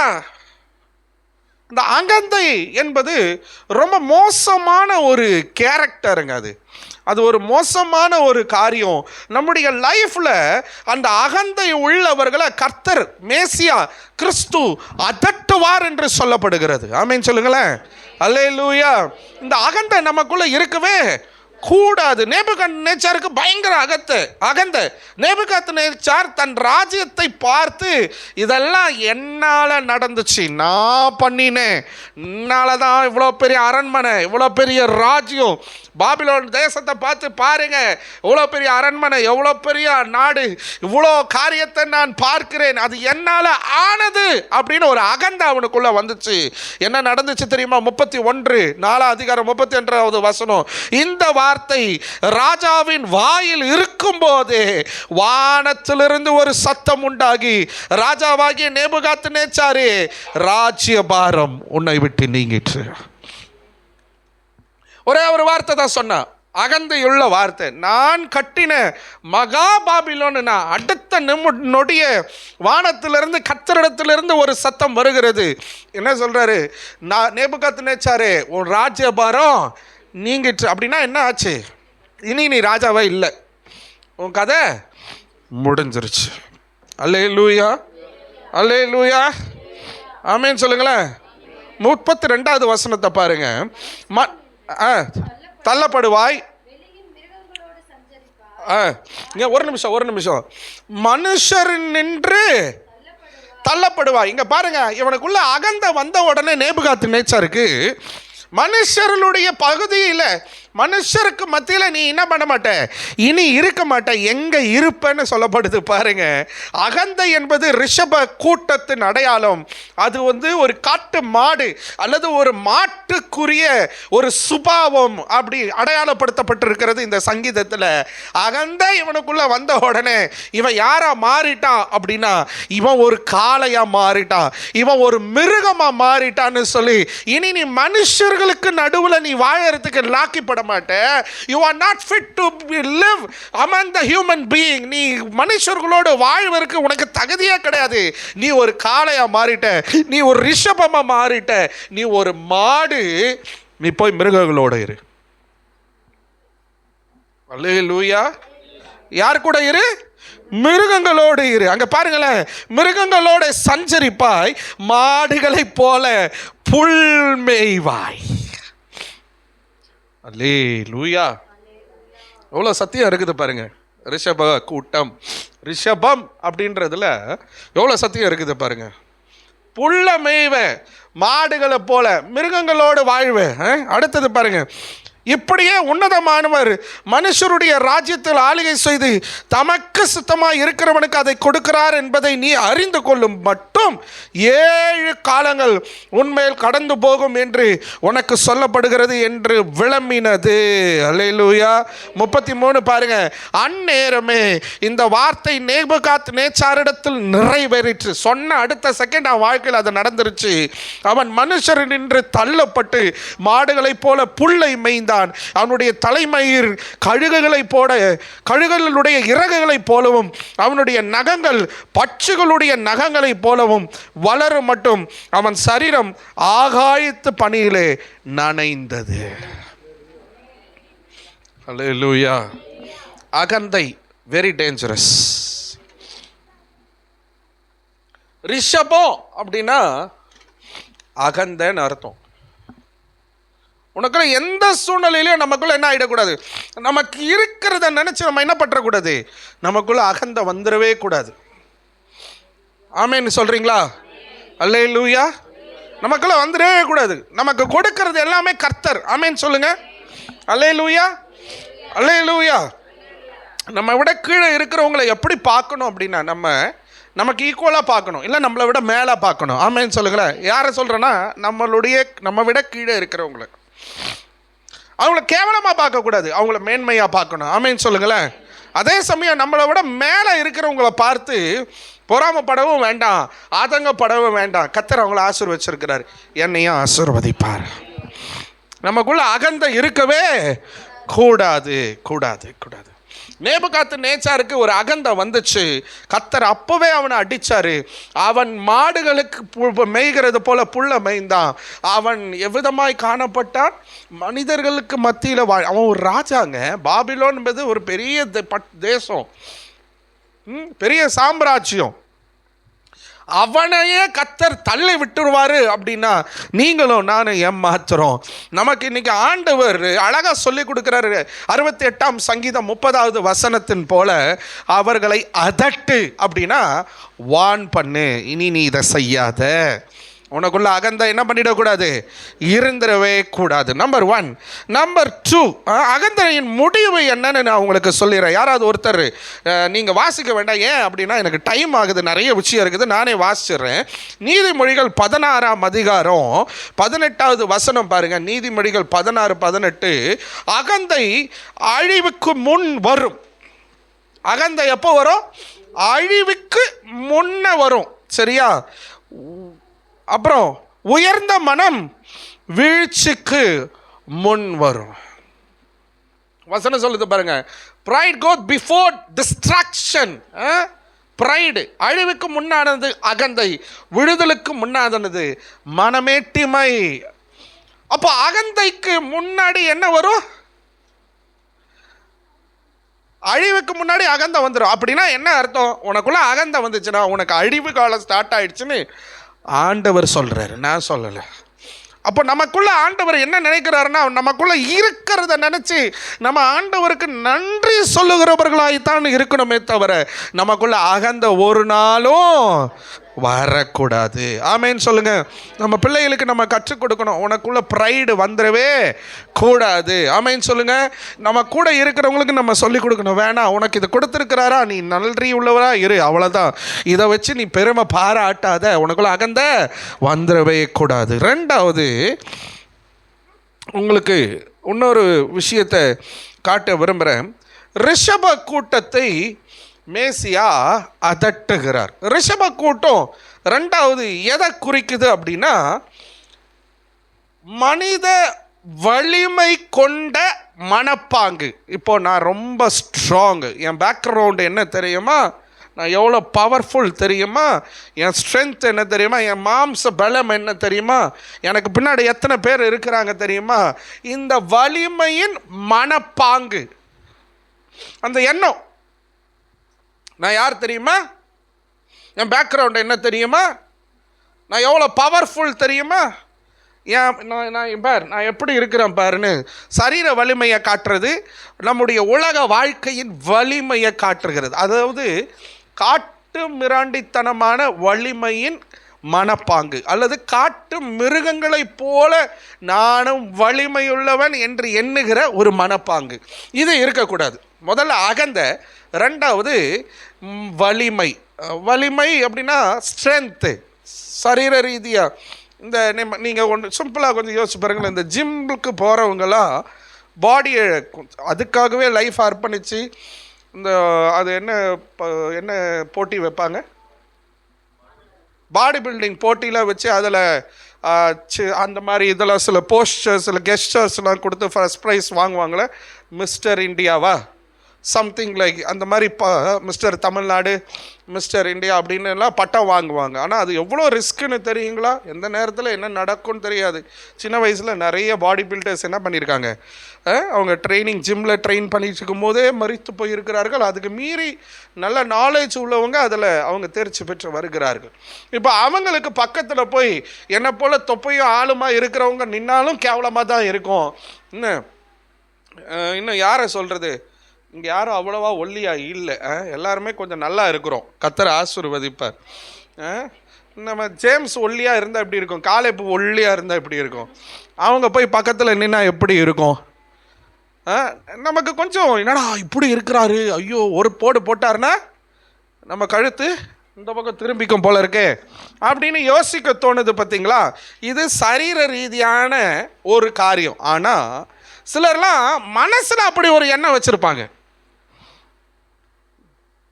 இந்த அகந்தை என்பது ரொம்ப மோசமான ஒரு கேரக்டருங்க. அது ஒரு மோசமான ஒரு காரியம். நம்முடைய லைஃப்ல அந்த அகந்தை உள்ளவர்களை கர்த்தர் மேசியா கிறிஸ்து அதட்டுவார் என்று சொல்லப்படுகிறது. ஆமென் சொல்லுங்களேன். அல்லேலூயா. இந்த அகந்தை நமக்குள்ள இருக்கவே கூடாது. நேபுகாத்நேச்சாருக்கு பயங்கர அகந்த. நேபுகாத்நேச்சார் தன் ராஜ்யத்தை பார்த்து, இதெல்லாம் என்னால் நடந்துச்சு, நான் பண்ணினேன், என்னால் தான் இவ்வளோ பெரிய அரண்மனை, இவ்வளோ பெரிய ராஜ்யம், பாபிலோன் தேசத்தை பார்த்து பாருங்க, இவ்வளோ பெரிய அரண்மனை, எவ்வளோ பெரிய நாடு, இவ்வளோ காரியத்தை நான் பார்க்கிறேன், அது என்னால் ஆனது அப்படின்னு ஒரு அகந்த அவனுக்குள்ள வந்துச்சு. என்ன நடந்துச்சு தெரியுமா? 31:4 இந்த வார்த்தை ராஜாவின் வாயில் இருக்கும்போது வானத்திலிருந்து ஒரு சத்தம் உண்டாகி, ராஜாவாகிய நேபுகாத்நேச்சாரே, ராஜ்யபாரம் உன்னை விட்டு நீங்கிற்று. ஒரே ஒரு வார்த்தை தான் சொன்னா, அகந்தையுள்ள வார்த்தை. நான் கட்டின மகா பாபிலோன், நான் அடுத்த நொடிய வானத்திலிருந்து கர்த்தரிடத்திலிருந்து ஒரு சத்தம் வருகிறது. என்ன சொல்றாரு? நான் நேபுகாத்நேச்சாரே, உன் ராஜ்யபாரம் நீங்கிற்று. அப்படின்னா என்ன ஆச்சு? இனி நீ ராஜாவே இல்லை, உன் கதை முடிஞ்சிருச்சு. அல்லேலூயா, அல்லேலூயா, ஆமென் சொல்லுங்களேன். 32 பாருங்க. தள்ளப்படுவாய். ஒரு நிமிஷம். மனுஷர் நின்று தள்ளப்படுவாய். இங்க பாருங்க, இவனுக்குள்ள அகந்த வந்த உடனே நேபுகாத்நேச்சாருக்கு மனுஷர்களுடைய பகுதியில், மனுஷருக்கு மத்தியில் நீ என்ன பண்ண மாட்ட, இனி இருக்க மாட்ட, எங்க இருப்பேன்னு சொல்லப்படுது பாருங்க. அகந்தை என்பது ரிஷப கூட்டத்தின் அடையாளம். அது ஒரு காட்டு மாடு அல்லது ஒரு மாட்டுக்குரிய ஒரு சுபாவம் அப்படி அடையாளப்படுத்தப்பட்டிருக்கிறது இந்த சங்கீதத்தில். அகந்தை இவனுக்குள்ள வந்த உடனே இவன் யாரா மாறிட்டான் அப்படின்னா, இவன் ஒரு காளையா மாறிட்டான், இவன் ஒரு மிருகமா மாறிட்டான்னு சொல்லி, இனி நீ மனுஷர்களுக்கு நடுவில் நீ வாழறதுக்கு லாக்கிப்பட மாட்டேன். You are not fit to live among the human being. நீ மனுஷர்களோடு வாழ்வதற்கு உனக்கு தகுதியே கிடையாது. நீ ஒரு காளையா மாறிட்ட, நீ ஒரு ரிஷபமா மாறிட்ட, நீ ஒரு மாடு, நீ போய் மிருகங்களோட இரு. அல்லேலூயா. யார் கூட இரு? மிருகங்களோடு இரு. அங்க பாருங்களேன், மிருகங்களோட சஞ்சரிப்பாய், மாடுகளைப் போல புல் மேய்வாய். அல்லேலூயா. எவ்வளோ சத்தியம் இருக்குது பாருங்க. ரிஷப கூட்டம், ரிஷபம் அப்படின்றதுல எவ்வளோ சத்தியம் இருக்குது பாருங்க. புல்ல மேய்வ, மாடுகளை போல மிருகங்களோடு வாழ்வேன். அடுத்தது பாருங்க, இப்படியே உன்னதமானவர் மனுஷருடைய ராஜ்யத்தில் ஆளுகை செய்து தமக்கு சுத்தமாக இருக்கிறவனுக்கு அதை கொடுக்கிறார் என்பதை நீ அறிந்து கொள்ளும் மட்டும் 7 காலங்கள் உன்மேல் கடந்து போகும் என்று உனக்கு சொல்லப்படுகிறது என்று விளம்பினது. அல்லேலூயா. 33 பாருங்க. அந்நேரமே இந்த வார்த்தை நேபுகாத்நேச்சாரிடத்தில் நிறைவேறிற்று. சொன்ன அடுத்த செகண்ட் அவன் வாழ்க்கையில் அது நடந்துருச்சு. அவன் மனுஷர் நின்று தள்ளப்பட்டு மாடுகளைப் போல புல்லை மேய்ந்தான். அவனுடைய தலைமயிர் கழுகுகளைப் போல, கழுகுகளுடைய இறகுகளைப் போலவும், அவனுடைய நகங்கள் பட்சிகளுடைய நகங்களைப் போலவும் வளரும் மட்டும் அவன் சரீரம் ஆகாயத்து பனியிலே நனைந்தது. அல்லேலூயா. அகந்தை வெரி டேஞ்சரஸ். ரிஷபம் அப்படின்னா அகந்தன்னு அர்த்தம். உனக்குள்ள எந்த சூழ்நிலையிலையும் நமக்குள்ள என்ன ஆகிடக்கூடாது, நமக்கு இருக்கிறத நினைச்சு நம்ம என்ன பற்றக்கூடாது, நமக்குள்ள அகந்த வந்துடவே கூடாது. ஆமேன்னு சொல்றீங்களா? அல்லேலூயா. நமக்குள்ள வந்துடவே கூடாது. நமக்கு கொடுக்கிறது எல்லாமே கர்த்தர். ஆமேன்னு சொல்லுங்க. அல்லேலூயா, அல்லேலூயா. நம்ம விட கீழே இருக்கிறவங்களை எப்படி பார்க்கணும் அப்படின்னா, நமக்கு ஈக்குவலாக பார்க்கணும், இல்லை நம்மளை விட மேலே பார்க்கணும். ஆமேன்னு சொல்லுங்களேன். யாரை சொல்கிறேன்னா, நம்ம விட கீழே இருக்கிறவங்களை, அவங்கள கேவலமாக பார்க்கக்கூடாது, அவங்கள மேன்மையாக பார்க்கணும். ஆமேன்னு சொல்லுங்களேன். அதே சமயம் நம்மளை விட மேலே இருக்கிறவங்கள பார்த்து பொறாமப்படவும் வேண்டாம், ஆதங்கப்படவும் வேண்டாம். கர்த்தர் அவங்கள ஆசீர்வதிச்சிருக்கிறார், என்னையும் ஆசீர்வதிப்பார். நமக்குள்ள அகந்த இருக்கவே கூடாது, கூடாது, கூடாது. நேபுகாத்நேச்சாருக்கு ஒரு அகந்த வந்துச்சு. கர்த்தர் அப்பவே அவனை அடிச்சாரு. அவன் மாடுகளுக்கு மேய்கிறது போல புல்ல மேய்ந்தான். அவன் எவ்விதமாய் காணப்பட்டான்? மனிதர்களுக்கு மத்தியில் அவன் ஒரு ராஜாங்க. பாபிலோன் என்பது ஒரு பெரிய தேசம், பெரிய சாம்ராஜ்யம். அவனையே கர்த்தர் தள்ளி விட்டுருவாரு அப்படின்னா நீங்களும் நானும் ஏமாத்துறோம். நமக்கு இன்னைக்கு ஆண்டவர் அழகா சொல்லி கொடுக்கிறாரு. 68ஆம் சங்கீதம் 30வது வசனத்தின் போல அவர்களை அதட்டு அப்படின்னா வான் பண்ணு, இனி நீ இதை செய்யாத. உனக்குள்ள அகந்தை என்ன பண்ணிடக்கூடாது, இருந்துடவே கூடாது. நம்பர் 1. நம்பர் 2, அகந்தையின் முடிவு என்னன்னு நான் உங்களுக்கு சொல்லிடுறேன். யாராவது ஒருத்தர் நீங்கள் வாசிக்க வேண்டாம், ஏன் அப்படின்னா எனக்கு டைம் ஆகுது, நிறைய விஷயம் இருக்குது, நானே வாசிச்சிடுறேன். நீதிமொழிகள் 16ஆம் அதிகாரம் 18வது வசனம் பாருங்க. நீதிமொழிகள் 16:18. அகந்தை அழிவுக்கு முன் வரும். அகந்தை எப்போ வரும்? அழிவுக்கு முன்ன வரும். சரியா? அப்புறம் உயர்ந்த மனம் வீழ்ச்சிக்கு முன் வரும். வசனம் சொல்லுது பாருங்க. pride goes before destruction. pride அழிவுக்கு முன்னானது அகந்தை, விடுதலுக்கு முன்னானது மனமேட்டிமை. அப்போ அகந்தைக்கு முன்னாடி என்ன வரும்? அழிவுக்கு முன்னாடி அகந்தை வந்துடும். அப்படின்னா என்ன அர்த்தம்? உனக்குள்ள அகந்தை வந்துச்சுன்னா உனக்கு அழிவு காலம் ஸ்டார்ட் ஆயிடுச்சுன்னு ஆண்டவர் சொல்றாரு, நான் சொல்லலை. அப்போ நமக்குள்ள ஆண்டவர் என்ன நினைக்கிறாருன்னா, நமக்குள்ள இருக்கிறத நினைச்சு நம்ம ஆண்டவருக்கு நன்றி சொல்லுகிறவர்களாய்த்தான் இருக்கணுமே தவிர நமக்குள்ள அகந்த ஒரு நாளும் வரக்கூடாது. ஆமேன்னு சொல்லுங்க. நம்ம பிள்ளைகளுக்கு நம்ம கற்றுக் கொடுக்கணும், உனக்குள்ள ப்ரைடு வந்துடவே கூடாது. ஆமேன்னு சொல்லுங்க. நம்ம கூட இருக்கிறவங்களுக்கு நம்ம சொல்லிக் கொடுக்கணும், வேணாம், உனக்கு இது கொடுத்துருக்கிறாரா, நீ நன்றி உள்ளவரா இரு, அவ்வளோதான். இதை வச்சு நீ பெருமை பாராட்டாத, உனக்குள்ள அகந்த வந்துடவே கூடாது. 2வது, உங்களுக்கு இன்னொரு விஷயத்தை காட்ட விரும்புகிறேன். ரிஷப கூட்டத்தை மேசியா அதட்டுகிறார். ரிஷப கூட்டம் 2வது எதை குறிக்குது அப்படின்னா, மனித வலிமை கொண்ட மனப்பாங்கு. இப்போ நான் ரொம்ப ஸ்ட்ராங்கு, என் பேக்ரவுண்டு என்ன தெரியுமா, நான் எவ்வளோ பவர்ஃபுல் தெரியுமா, என் ஸ்ட்ரென்த் என்ன தெரியுமா, என் மாம்ச பலம் என்ன தெரியுமா, எனக்கு பின்னாடி எத்தனை பேர் இருக்கிறாங்க தெரியுமா, இந்த வலிமையின் மனப்பாங்கு, அந்த எண்ணம். நான் யார் தெரியுமா, என் பேக்ரவுண்ட் என்ன தெரியுமா, நான் எவ்வளோ பவர்ஃபுல் தெரியுமா, நான் எப்படி இருக்கிறேன் பாருன்னு சரீர வலிமையை காட்டுறது நம்முடைய உலக வாழ்க்கையின் வலிமையை காட்டுகிறது. அதாவது காட்டு மிராண்டித்தனமான வலிமையின் மனப்பாங்கு, அல்லது காட்டு மிருகங்களைப் போல நானும் வலிமையுள்ளவன் என்று எண்ணுகிற ஒரு மனப்பாங்கு, இது இருக்கக்கூடாது. முதல்ல அகந்த, 2வது வலிமை. வலிமை அப்படின்னா ஸ்ட்ரென்த்து, சரீர ரீதியாக. இந்த நீங்கள் ஒன்று சிம்பிளாக கொஞ்சம் யோசிச்சு பாருங்களேன். இந்த ஜிம்முக்கு போகிறவங்களாம் பாடியை அதுக்காகவே லைஃப் அர்ப்பணித்து இந்த அது என்ன போட்டி வைப்பாங்க, பாடி பில்டிங் போட்டியில் வச்சு அதில் அந்த மாதிரி இதெல்லாம் சில போஸ்டர்ஸ், சில கெஸ்டர்ஸ்லாம் கொடுத்து ஃபர்ஸ்ட் ப்ரைஸ் வாங்குவாங்களே, மிஸ்டர் இந்தியாவா சம்திங் லைக் அந்த மாதிரி மிஸ்டர் தமிழ்நாடு, மிஸ்டர் இந்தியா அப்படின்னு எல்லாம் பட்டம் வாங்குவாங்க. ஆனால் அது எவ்வளோ ரிஸ்க்குன்னு தெரியுங்களா? எந்த நேரத்தில் என்ன நடக்கும்னு தெரியாது. சின்ன வயசில் நிறைய பாடி பில்டர்ஸ் என்ன பண்ணியிருக்காங்க, அவங்க ட்ரைனிங் ஜிம்மில் ட்ரெயின் பண்ணிட்டு இருக்கும் போதே மறித்து போயிருக்கிறார்கள். அதுக்கு மீறி நல்ல நாலேஜ் உள்ளவங்க அதில் அவங்க தேர்ச்சி பெற்று வருகிறார்கள். இப்போ அவங்களுக்கு பக்கத்தில் போய் என்னை போல் தொப்பையும் ஆளுமா இருக்கிறவங்க நின்னாலும் கேவலமாக தான் இருக்கும். இன்னும் யாரை சொல்கிறது, இங்கே யாரும் அவ்வளோவா ஒல்லியாக இல்லை, எல்லாருமே கொஞ்சம் நல்லா இருக்கிறோம், கர்த்தர் ஆசீர்வதிப்பார். நம்ம ஜேம்ஸ் ஒல்லியாக இருந்தால் எப்படி இருக்கும், காலேப்பு ஒல்லியாக இருந்தால் எப்படி இருக்கும், அவங்க போய் பக்கத்தில் நின்னா எப்படி இருக்கும்? நமக்கு கொஞ்சம் என்னடா இப்படி இருக்கிறாரு, ஐயோ ஒரு போடு போட்டாருன்னா நம்ம கழுத்து இந்த பக்கம் திரும்பிக்கும் போல இருக்கே அப்படின்னு யோசிக்க தோணுது. பார்த்தீங்களா? இது சரீர ரீதியான ஒரு காரியம். ஆனால் சிலர்லாம் மனசில் அப்படி ஒரு எண்ணம் வச்சுருப்பாங்க.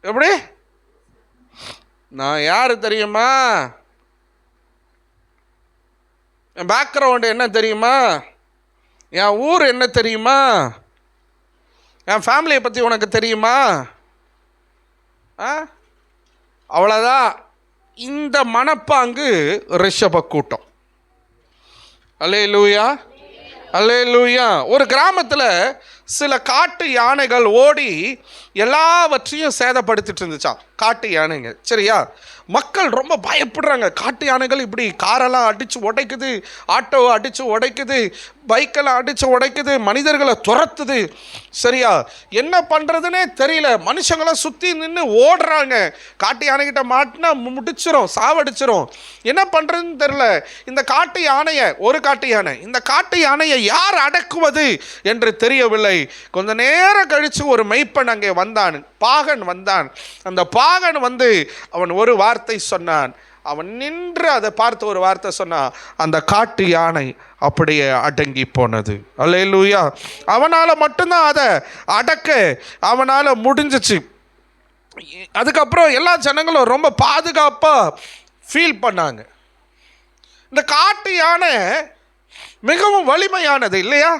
எப்படி, நான் யார் தெரியுமா, என் பேக்ரவுண்டு என்ன தெரியுமா, என் ஊர் என்ன தெரியுமா, என் ஃபேமிலியை பற்றி உனக்கு தெரியுமா, அவ்வளோதான். இந்த மனப்பாங்கு ரிஷப கூட்டம். அல்லேலூயா, அல்லேலூயா. ஒரு கிராமத்தில் சில காட்டு யானைகள் ஓடி எல்லாவற்றையும் சேதப்படுத்திட்டு இருந்துச்சான். காட்டு யானைங்க. சரியா? மக்கள் ரொம்ப பயப்படுறாங்க. காட்டு யானைகள் இப்படி காரெல்லாம் அடித்து உடைக்குது, ஆட்டோவை அடித்து உடைக்குது, பைக்கெல்லாம் அடித்து உடைக்குது, மனிதர்களை துரத்துது. சரியா? என்ன பண்ணுறதுனே தெரியல. மனுஷங்களாம் சுற்றி நின்று ஓடுறாங்க. காட்டு யானைக்கிட்ட மாட்டினா முடிச்சிரும், சாவடிச்சிரும். என்ன பண்ணுறதுன்னு தெரியல. இந்த காட்டு யானையை, ஒரு காட்டு யானை, இந்த காட்டு யானையை யார் அடக்குவது என்று தெரியவில்லை. கொஞ்ச நேரம் கழித்து ஒரு மெய்ப்பன் அங்கே வந்தான், பாகன் வந்தான். அந்த பாகன் வந்து அவன் ஒரு வார்த்தை சொன்னான். அவன் நின்று அதை பார்த்து ஒரு வார்த்தை சொன்னான். அந்த காட்டு யானை அப்படியே அடங்கி போனது. அல்லேலூயா. அவனால் மட்டும்தான் அதை அடக்க அவனால் முடிஞ்சிச்சு. அதுக்கப்புறம் எல்லா ஜனங்களும் ரொம்ப பாதுகாப்பாக ஃபீல் பண்ணாங்க. இந்த காட்டு யானை மிகவும் வலிமையானது இல்லையா?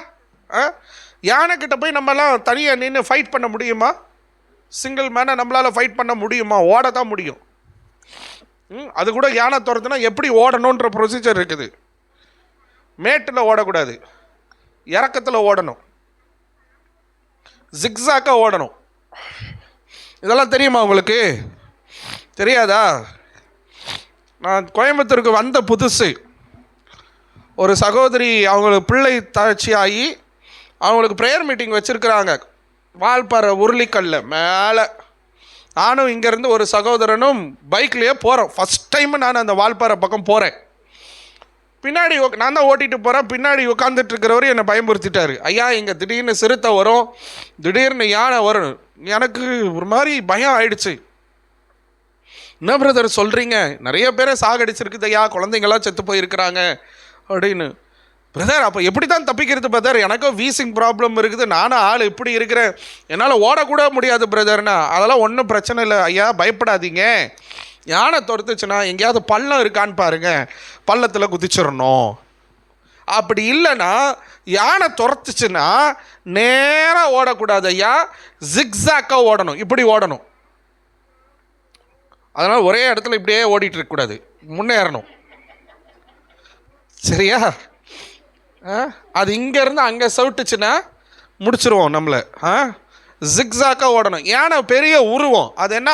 யானைக்கிட்ட போய் நம்மலாம் தனியாக நின்று ஃபைட் பண்ண முடியுமா? சிங்கிள் மேனை நம்மளால் ஃபைட் பண்ண முடியுமா? ஓட தான் முடியும். அது கூட யானை துரத்துனா எப்படி ஓடணுன்ற ப்ரொசீஜர் இருக்குது. மேட்டில் ஓடக்கூடாது, இறக்கத்தில் ஓடணும், ஜிக்ஸாக்காக ஓடணும். இதெல்லாம் தெரியுமா உங்களுக்கு? தெரியாதா? நான் கோயம்புத்தூருக்கு வந்த புதுசு, ஒரு சகோதரி அவங்களுக்கு பிள்ளை தாட்சியாகி அவங்களுக்கு ப்ரேயர் மீட்டிங் வச்சுருக்குறாங்க வால்பாறை உருளிக்கல்ல மேலே. நானும் இங்கேருந்து ஒரு சகோதரனும் பைக்லேயே போகிறோம். ஃபஸ்ட் டைம் நான் அந்த வால்பாறை பக்கம் போகிறேன். பின்னாடி நான் தான் ஓட்டிகிட்டு போகிறேன். பின்னாடி உட்காந்துட்டு இருக்கிறவர் என்னை பயமுறுத்திட்டார். ஐயா, இங்கே திடீர்னு சிறுத்தை வரும், திடீர்னு யானை வரும். எனக்கு ஒரு மாதிரி பயம் ஆயிடுச்சு. என்ன பிரதர் சொல்கிறீங்க? நிறைய பேரை சாகடிச்சிருக்குது ஐயா, குழந்தைங்களாம் செத்து போயிருக்கிறாங்க அப்படின்னு. பிரதர், அப்போ எப்படி தான் தப்பிக்கிறது பிரதர்? எனக்கும் வீசிங் ப்ராப்ளம் இருக்குது, நானும் ஆள் இப்படி இருக்கிறேன், என்னால் ஓடக்கூட முடியாது பிரதர்னா. அதெல்லாம் ஒன்றும் பிரச்சனை இல்லை ஐயா, பயப்படாதீங்க. யானை துரத்துச்சுன்னா எங்கேயாவது பள்ளம் இருக்கான்னு பாருங்கள், பள்ளத்தில் குதிச்சிடணும். அப்படி இல்லைன்னா யானை துரத்துச்சுன்னா நேராக ஓடக்கூடாது ஐயா, ஜிக்ஸாக்காக ஓடணும், இப்படி ஓடணும். அதனால் ஒரே இடத்துல இப்படியே ஓடிட்டு இருக்கக்கூடாது, முன்னேறணும். சரியா? அது இங்கேருந்து அங்கே சவுட்டுச்சுன்னா முடிச்சிருவோம் நம்மளை. ஜிக்ஸாக்காக ஓடணும். யானை பெரிய உருவம், அது என்ன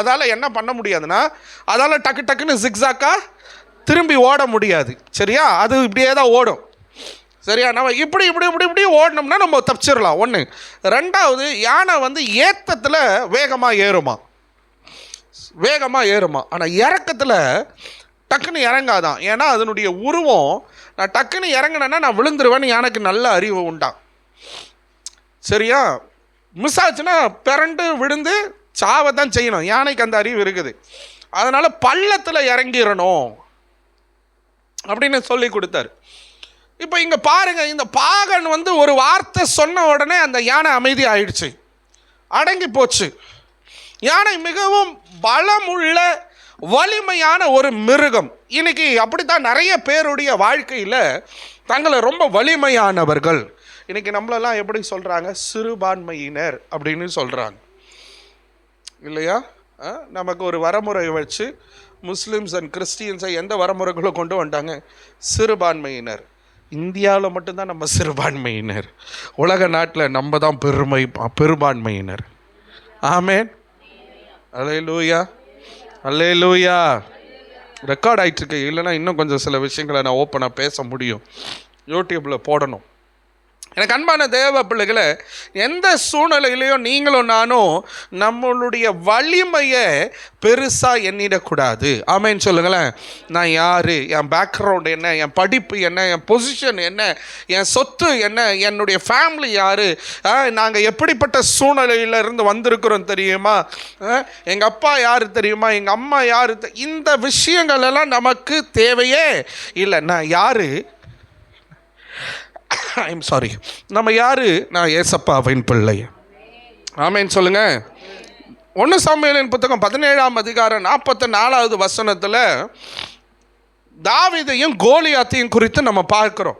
அதால் என்ன பண்ண முடியாதுன்னா அதால் டக்கு டக்குன்னு ஜிக்ஸாக்காக திரும்பி ஓட முடியாது. சரியா? அது இப்படியே தான் ஓடும். சரியா? நம்ம இப்படி இப்படி இப்படி இப்படி ஓடினோம்னா நம்ம தப்பிச்சிடலாம். ஒன்று. ரெண்டாவது, யானை வந்து ஏத்தத்தில் வேகமாக ஏறுமா, ஆனால் இறக்கத்தில் டக்குன்னு இறங்காதான். ஏன்னா அதனுடைய உருவம், நான் டக்குன்னு இறங்கினேன்னா நான் விழுந்துருவேன்னு யானைக்கு நல்ல அறிவு உண்டான். சரியா? மிஸ் ஆச்சுன்னா பிறண்டு விழுந்து சாவை தான் செய்யணும். யானைக்கு அந்த அறிவு இருக்குது. அதனால் பள்ளத்தில் இறங்கிடணும் அப்படின்னு சொல்லி கொடுத்தாரு. இப்போ இங்கே பாருங்கள், இந்த பாகன் வந்து ஒரு வார்த்தை சொன்ன உடனே அந்த யானை அமைதி ஆயிடுச்சு, அடங்கி போச்சு. யானை மிகவும் பலமுள்ள வலிமையான ஒரு மிருகம். இன்னைக்கு அப்படித்தான் நிறைய பேருடைய வாழ்க்கையில் தங்களை ரொம்ப வலிமையானவர்கள். இன்னைக்கு நம்மளெல்லாம் எப்படி சொல்கிறாங்க? சிறுபான்மையினர் அப்படின்னு சொல்கிறாங்க இல்லையா? நமக்கு ஒரு வரமுறை வச்சு முஸ்லிம்ஸ் அண்ட் கிறிஸ்டியன்ஸை எந்த வரமுறைகளும் கொண்டு வந்துட்டாங்க? சிறுபான்மையினர். இந்தியாவில் மட்டும்தான் நம்ம சிறுபான்மையினர், உலக நாட்டில் நம்ம தான் பெரும்பான்மையினர். ஆமேன். அல்லேலூயா, அல்லேலூயா. ரெக்கார்ட் ஆகிட்டுருக்கு, இல்லைன்னா இன்னும் கொஞ்சம் சில விஷயங்களை நான் ஓப்பனாக பேச முடியும். யூடியூப்பில் போடணும். எனக்கு அன்பான தேவ பிள்ளைகளை, எந்த சூழ்நிலையிலையும் நீங்களும் நானும் நம்மளுடைய வலிமையை பெருசாக எண்ணிடக்கூடாது. ஆமேன்னு சொல்லுங்களேன். நான் யார், என் பேக்ரவுண்ட் என்ன, என் படிப்பு என்ன, என் பொசிஷன் என்ன, என் சொத்து என்ன, என்னுடைய ஃபேமிலி யார், நாங்கள் எப்படிப்பட்ட சூழ்நிலையிலிருந்து வந்திருக்கிறோம் தெரியுமா, எங்கள் அப்பா யார் தெரியுமா, எங்கள் அம்மா யார், இந்த விஷயங்கள் எல்லாம் நமக்கு தேவையே இல்லை. நான் யார், ஐம் சாரி, நம்ம யாரு? நான் ஏசப்பாவின் பிள்ளை. ஆமேன்னு சொல்லுங்க. 1 சாமுவேலின் புத்தகம் 17ஆம் அதிகாரம் 44வது வசனத்தில் தாவீதையும் கோலியாத்தையும் குறித்து நம்ம பார்க்கிறோம்.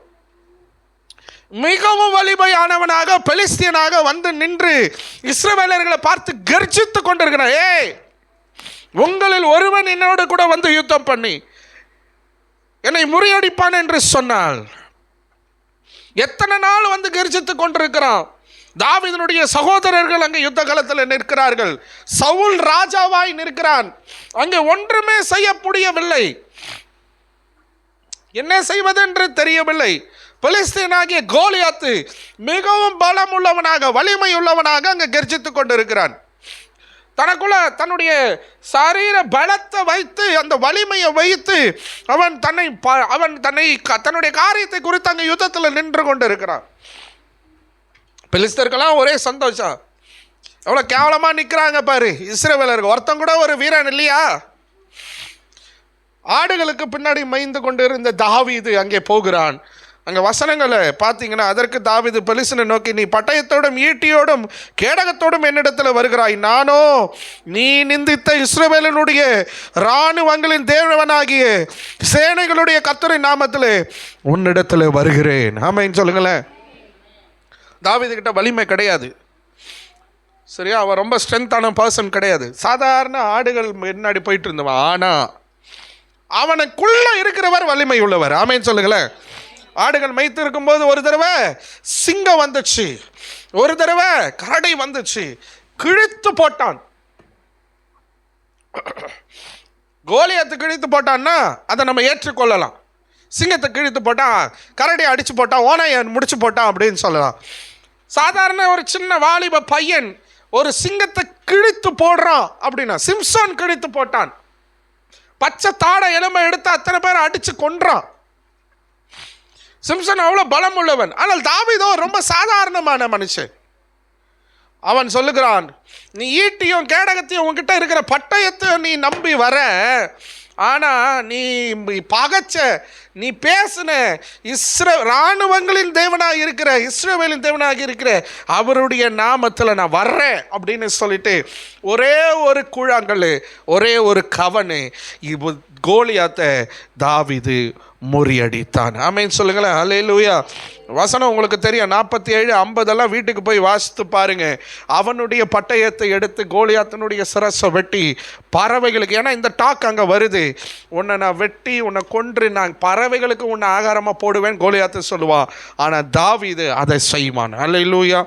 மிகவும் வலிமையானவனாக பெலிஸ்தியனாக வந்து நின்று இஸ்ரவேலர்களை பார்த்து கர்ஜித்து கொண்டிருக்கிறான். ஏய், உங்களில் ஒருவன் என்னோடு கூட வந்து யுத்தம் பண்ணி என்னை முறியடிப்பான் என்று சொன்னால், எத்தனை நாள் வந்து கர்ஜித்து கொண்டிருக்கிறான். தாவீதினுடைய சகோதரர்கள் அங்கே யுத்த காலத்தில் நிற்கிறார்கள். சவுல் ராஜாவாய் நிற்கிறான். அங்கே ஒன்றுமே செய்ய முடியவில்லை. என்ன செய்வதென்று தெரியவில்லை. பெலிஸ்தீனாகிய கோலியாத்து மிகவும் பலம் உள்ளவனாக, வலிமை உள்ளவனாக அங்கே கர்ஜித்துக் கொண்டிருக்கிறான். தனக்குள்ள தன்னுடைய சரீர பலத்தை வைத்து, அந்த வலிமையை வைத்து அவன் தன்னுடைய காரியத்தை குறித்து அங்கே யுத்தத்தில் நின்று கொண்டு இருக்கிறான். பெலிஸ்தர்களாம் ஒரே சந்தோஷம். எவ்வளோ கேவலமாக நிற்கிறாங்க பாரு இஸ்ரவேலர்கள். ஒருத்தன் கூட ஒரு வீரன் இல்லையா? ஆடுகளுக்கு பின்னாடி மைந்து கொண்டு இருந்த தாவீது அங்கே போகிறான். அங்கே வசனங்களை பார்த்தீங்கன்னா, அதற்கு தாவீது பெலிஸ்தனை நோக்கி, நீ பட்டயத்தோடும் ஈட்டியோடும் கேடகத்தோடும் என்னிடத்தில் வருகிறாய், நானோ நீ நிந்தித்த இஸ்ரவேலினுடைய இராணுவங்களின் தேவனாகிய சேனைகளுடைய கர்த்தரின் நாமத்தில் உன்னிடத்தில் வருகிறேன். ஆமென் சொல்லுங்களேன். தாவீது கிட்ட வலிமை கிடையாது, சரியா? அவன் ரொம்ப ஸ்ட்ரென்த்தான பர்சன் கிடையாது. சாதாரண ஆடுகள் முன்னாடி போயிட்டு இருந்தவன். ஆனால் அவனுக்குள்ள இருக்கிறவர் வலிமை உள்ளவர். ஆமென் சொல்லுங்களேன். ஆடுகள் மேய்த்து இருக்கும்போது ஒரு தடவை சிங்கம் வந்துச்சு, ஒரு தடவை கரடை வந்துச்சு, கிழித்து போட்டான். கோலியாத்து கிழித்து போட்டான்னா அதை நம்ம ஏற்றுக்கொள்ளலாம். சிங்கத்தை கிழித்து போட்டான், கரடியை அடித்து போட்டான், ஓனையை முடிச்சு போட்டான் அப்படின்னு சொல்லலாம். சாதாரண ஒரு சின்ன வாலிப பையன் ஒரு சிங்கத்தை கிழித்து போடுறான் அப்படின்னா, சிம்சோன் கிழித்து போட்டான். பச்சை தாடை எலும்பை எடுத்து அத்தனை பேரை அடித்து கொன்றான். சிம்சன் அவ்வளோ பலம் உள்ளவன். ஆனால் தாவீதோ ரொம்ப சாதாரணமான மனுஷன். அவன் சொல்லுகிறான், நீ ஈட்டியும் கேடகத்தையும் உங்ககிட்ட இருக்கிற பட்டயத்தையும் நீ நம்பி வர, ஆனால் நீ பகைச்ச, நீ பேசின இராணுவங்களின் தேவனாக இருக்கிற, இஸ்ரவேலின் தேவனாக இருக்கிற அவருடைய நாமத்தில் நான் வர்றேன் அப்படின்னு சொல்லிட்டு ஒரே ஒரு கூழாங்கல், ஒரே ஒரு கவனு கோலியாத்தை தாவீது முறியடித்தான். ஆமென் சொல்லுங்களேன். அல்லேலூயா. வசனம் உங்களுக்கு தெரியும், 47, 50 வீட்டுக்கு போய் வாசித்து பாருங்க. அவனுடைய பட்டயத்தை எடுத்து கோலியாத்தினுடைய சிரசை வெட்டி பறவைகளுக்கு, ஏன்னா இந்த டாக் அங்கே வருது, உன்னை நான் வெட்டி உன்னை கொன்று நான் பறவைகளுக்கு உன்னை ஆகாரமாக போடுவேன் கோலியாத்து சொல்லுவான். ஆனால் தாவீது அதை செய்வான். அல்லேலூயா,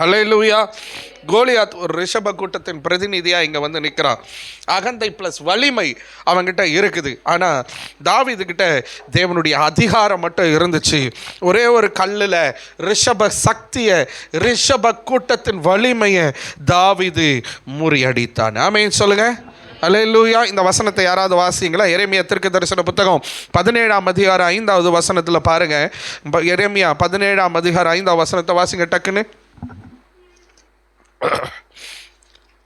அல்லேலூயா. கோலியாத் ஒரு ரிஷப கூட்டத்தின் பிரதிநிதியாக இங்கே வந்து நிற்கிறான். அகந்தை ப்ளஸ் வலிமை அவன்கிட்ட இருக்குது. ஆனால் தாவீதுகிட்ட தேவனுடைய அதிகாரம் மட்டும் இருந்துச்சு. ஒரே ஒரு கல்லில் ரிஷப சக்தியை, ரிஷப கூட்டத்தின் வலிமையை தாவீது முறியடித்தான். ஆமென் சொல்லுங்க. அல்லேலூயா. இந்த வசனத்தை யாராவது வாசிங்களா? எரேமியா தீர்க்கதரிசன புத்தகம் 17ஆம் அதிகாரம் 5வது வசனத்தில் பாருங்க. எரேமியா 17ஆம் அதிகாரம் 5வது வசனத்தை வாசிங்க டக்குன்னு.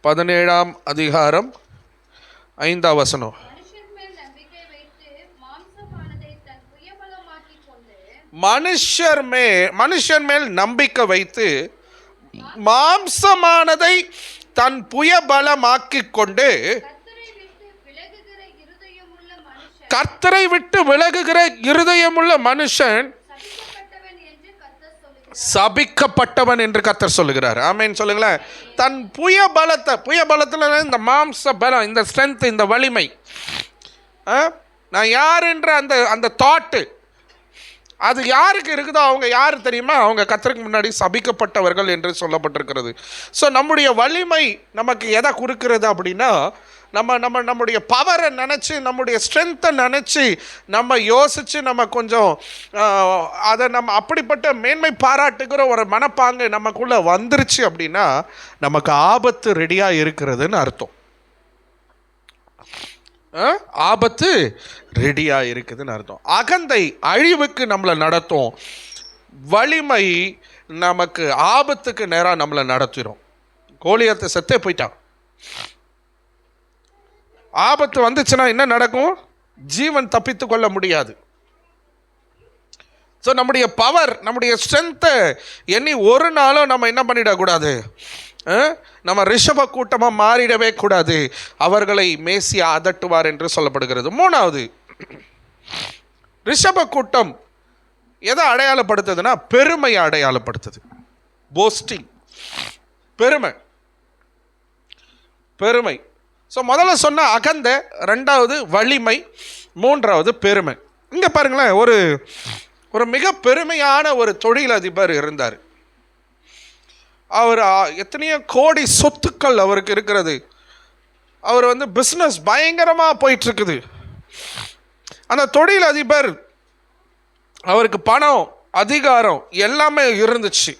17ஆம் அதிகாரம் 5வது வசனம். மனுஷன் மேல் நம்பிக்கை வைத்து மாம்சமானதை தன் புயபலமாக்கிக் கொண்டு கர்த்தரை விட்டு விலகுகிற இருதயமுள்ள மனுஷன் சபிக்கப்பட்டவன் என்று கர்த்தர் சொல்லுகிறார். ஆமென் சொல்லுங்களேன். தன் புயபலத்தில் இந்த மாம்ச பலம், இந்த ஸ்ட்ரென்த், இந்த வலிமை, நான் யார் என்ற அந்த தாட்டு, அது யாருக்கு இருக்குதோ அவங்க யார் தெரியுமா? அவங்க கர்த்தருக்கு முன்னாடி சபிக்கப்பட்டவர்கள் என்று சொல்லப்பட்டிருக்கிறது. ஸோ நம்முடைய வலிமை நமக்கு எதை கொடுக்கிறது அப்படின்னா, நம்முடைய பவரை நினச்சி, நம்முடைய ஸ்ட்ரென்த்தை நினச்சி நம்ம யோசித்து நம்ம கொஞ்சம் அதை நம்ம அப்படிப்பட்ட மேன்மை பாராட்டுகிற ஒரு மனப்பாங்கு நமக்குள்ளே வந்துருச்சு அப்படின்னா நமக்கு ஆபத்து ரெடியாக இருக்கிறதுன்னு அர்த்தம். ஆபத்து ரெடியாக இருக்குதுன்னு அர்த்தம். அகந்தை அழிவுக்கு நம்மளை நடத்தும், வலிமை நமக்கு ஆபத்துக்கு நேராக நம்மளை நடத்திடும். கோலியாத்தை செத்தே போயிட்டான். ஆபத்து வந்துச்சுன்னா என்ன நடக்கும்? ஜீவன் தப்பித்து கொள்ள முடியாது. ஸோ நம்முடைய பவர், நம்முடைய ஸ்ட்ரென்த்தை எண்ணி ஒரு நாளும் நம்ம என்ன பண்ணிடக்கூடாது, நம்ம ரிஷப கூட்டமாக மாறிடவே கூடாது. அவர்களை மேசியா அதட்டுவார் என்று சொல்லப்படுகிறது. 3வது, ரிஷப கூட்டம் எதை அடையாளப்படுத்துதுன்னா பெருமையை அடையாளப்படுத்துது. போஸ்டிங், பெருமை. ஸோ முதல்ல சொன்ன அகந்த, 2வது வலிமை, 3வது பெருமை. இங்கே பாருங்களேன், ஒரு மிக பெருமையான ஒரு தொழிலதிபர் இருந்தார். அவர் எத்தனையோ கோடி சொத்துக்கள் அவருக்கு இருக்கிறது. அவர் பிஸ்னஸ் பயங்கரமாக போயிட்டுருக்குது. அந்த தொழில் அதிபர் அவருக்கு பணம், அதிகாரம் எல்லாமே இருந்துச்சு.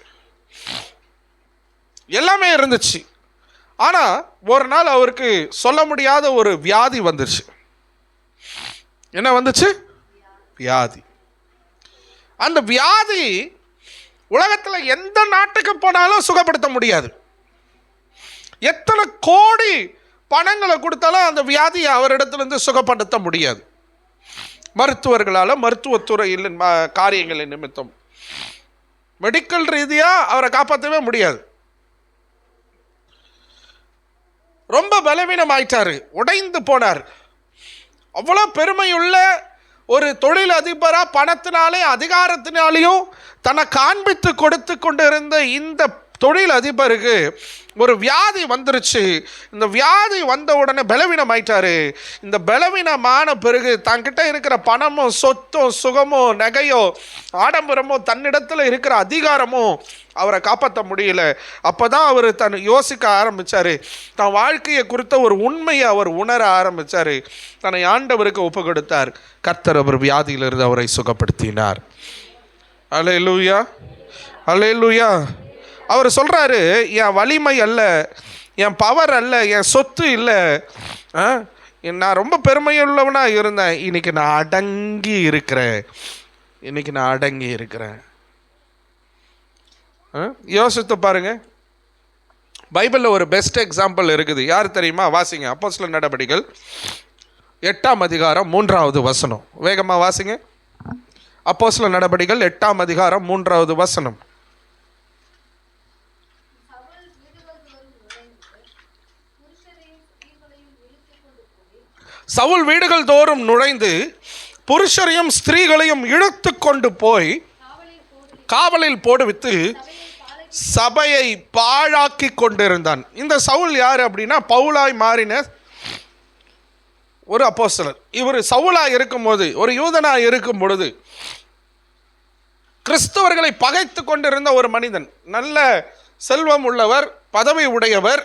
ஆனால் ஒரு நாள் அவருக்கு சொல்ல முடியாத ஒரு வியாதி வந்துருச்சு. என்ன வந்துச்சு? வியாதி. அந்த வியாதி உலகத்தில் எந்த நாட்டுக்கு போனாலும் சுகப்படுத்த முடியாது. எத்தனை கோடி பணங்களை கொடுத்தாலும் அந்த வியாதியை அவரிடத்திலிருந்து சுகப்படுத்த முடியாது. மருத்துவர்களால், மருத்துவத்துறையில் காரியங்களின் நிமித்தம், மெடிக்கல் ரீதியாக அவரை காப்பாற்றவே முடியாது. ரொம்ப பலவீனம் ஆயிட்டாரு, உடைந்து போனார். அவ்வளோ பெருமையுள்ள ஒரு தொழில் அதிபராக பணத்தினாலே அதிகாரத்தினாலேயும் தன்னை காண்பித்து கொடுத்து கொண்டு இருந்த இந்த தொழில் அதிபருக்கு ஒரு வியாதி வந்துருச்சு. இந்த வியாதி வந்த உடனே பலவீனம் ஆயிட்டாரு. இந்த பலவீனமான பிறகு தன்கிட்ட இருக்கிற பணமும் சொத்தும் சுகமோ நகையோ ஆடம்பரமோ தன்னிடத்தில் இருக்கிற அதிகாரமும் அவரை காப்பாற்ற முடியல. அப்போ தான் அவர் யோசிக்க ஆரம்பித்தார். தன் வாழ்க்கையை குறித்த ஒரு உண்மையை அவர் உணர ஆரம்பித்தார். தன்னை ஆண்டவருக்கு ஒப்பு கொடுத்தார். கர்த்தர் அவர் வியாதியிலிருந்து அவரை சுகப்படுத்தினார். அல்லேலூயா, அல்லேலூயா. அவர் சொல்கிறாரு, என் வலிமை அல்ல, என் பவர் அல்ல, என் சொத்து இல்லை, நான் ரொம்ப பெருமையுள்ளவனாக இருந்தேன், இன்னைக்கு நான் அடங்கி இருக்கிறேன். யோசித்து பாருங்க. பைபிளில் ஒரு பெஸ்ட் எக்ஸாம்பிள் இருக்குது. யார் தெரியுமா? வாசிங்க. அப்போஸ்தலர் நடபடிகள் 8ஆம் அதிகாரம் 3வது வசனம். வேகமாக வாசிங்க. அப்போஸ்தலர் நடபடிகள் 8ஆம் அதிகாரம் 3வது வசனம். சவுல் வீடுகள் தோறும் நுழைந்து புருஷரையும் ஸ்திரீகளையும் இழுத்து கொண்டு போய் காவலில் போடுவித்து சபையை பாழாக்கி கொண்டிருந்தான். இந்த சவுல் யார் அப்படின்னா, பவுலாய் மாறின ஒரு அப்போஸ்தலர். இவர் சவுலாய் இருக்கும்போது, ஒரு யூதனாய் இருக்கும் பொழுது கிறிஸ்தவர்களை பகைத்து கொண்டிருந்த ஒரு மனிதன். நல்ல செல்வம் உள்ளவர், பதவி உடையவர்,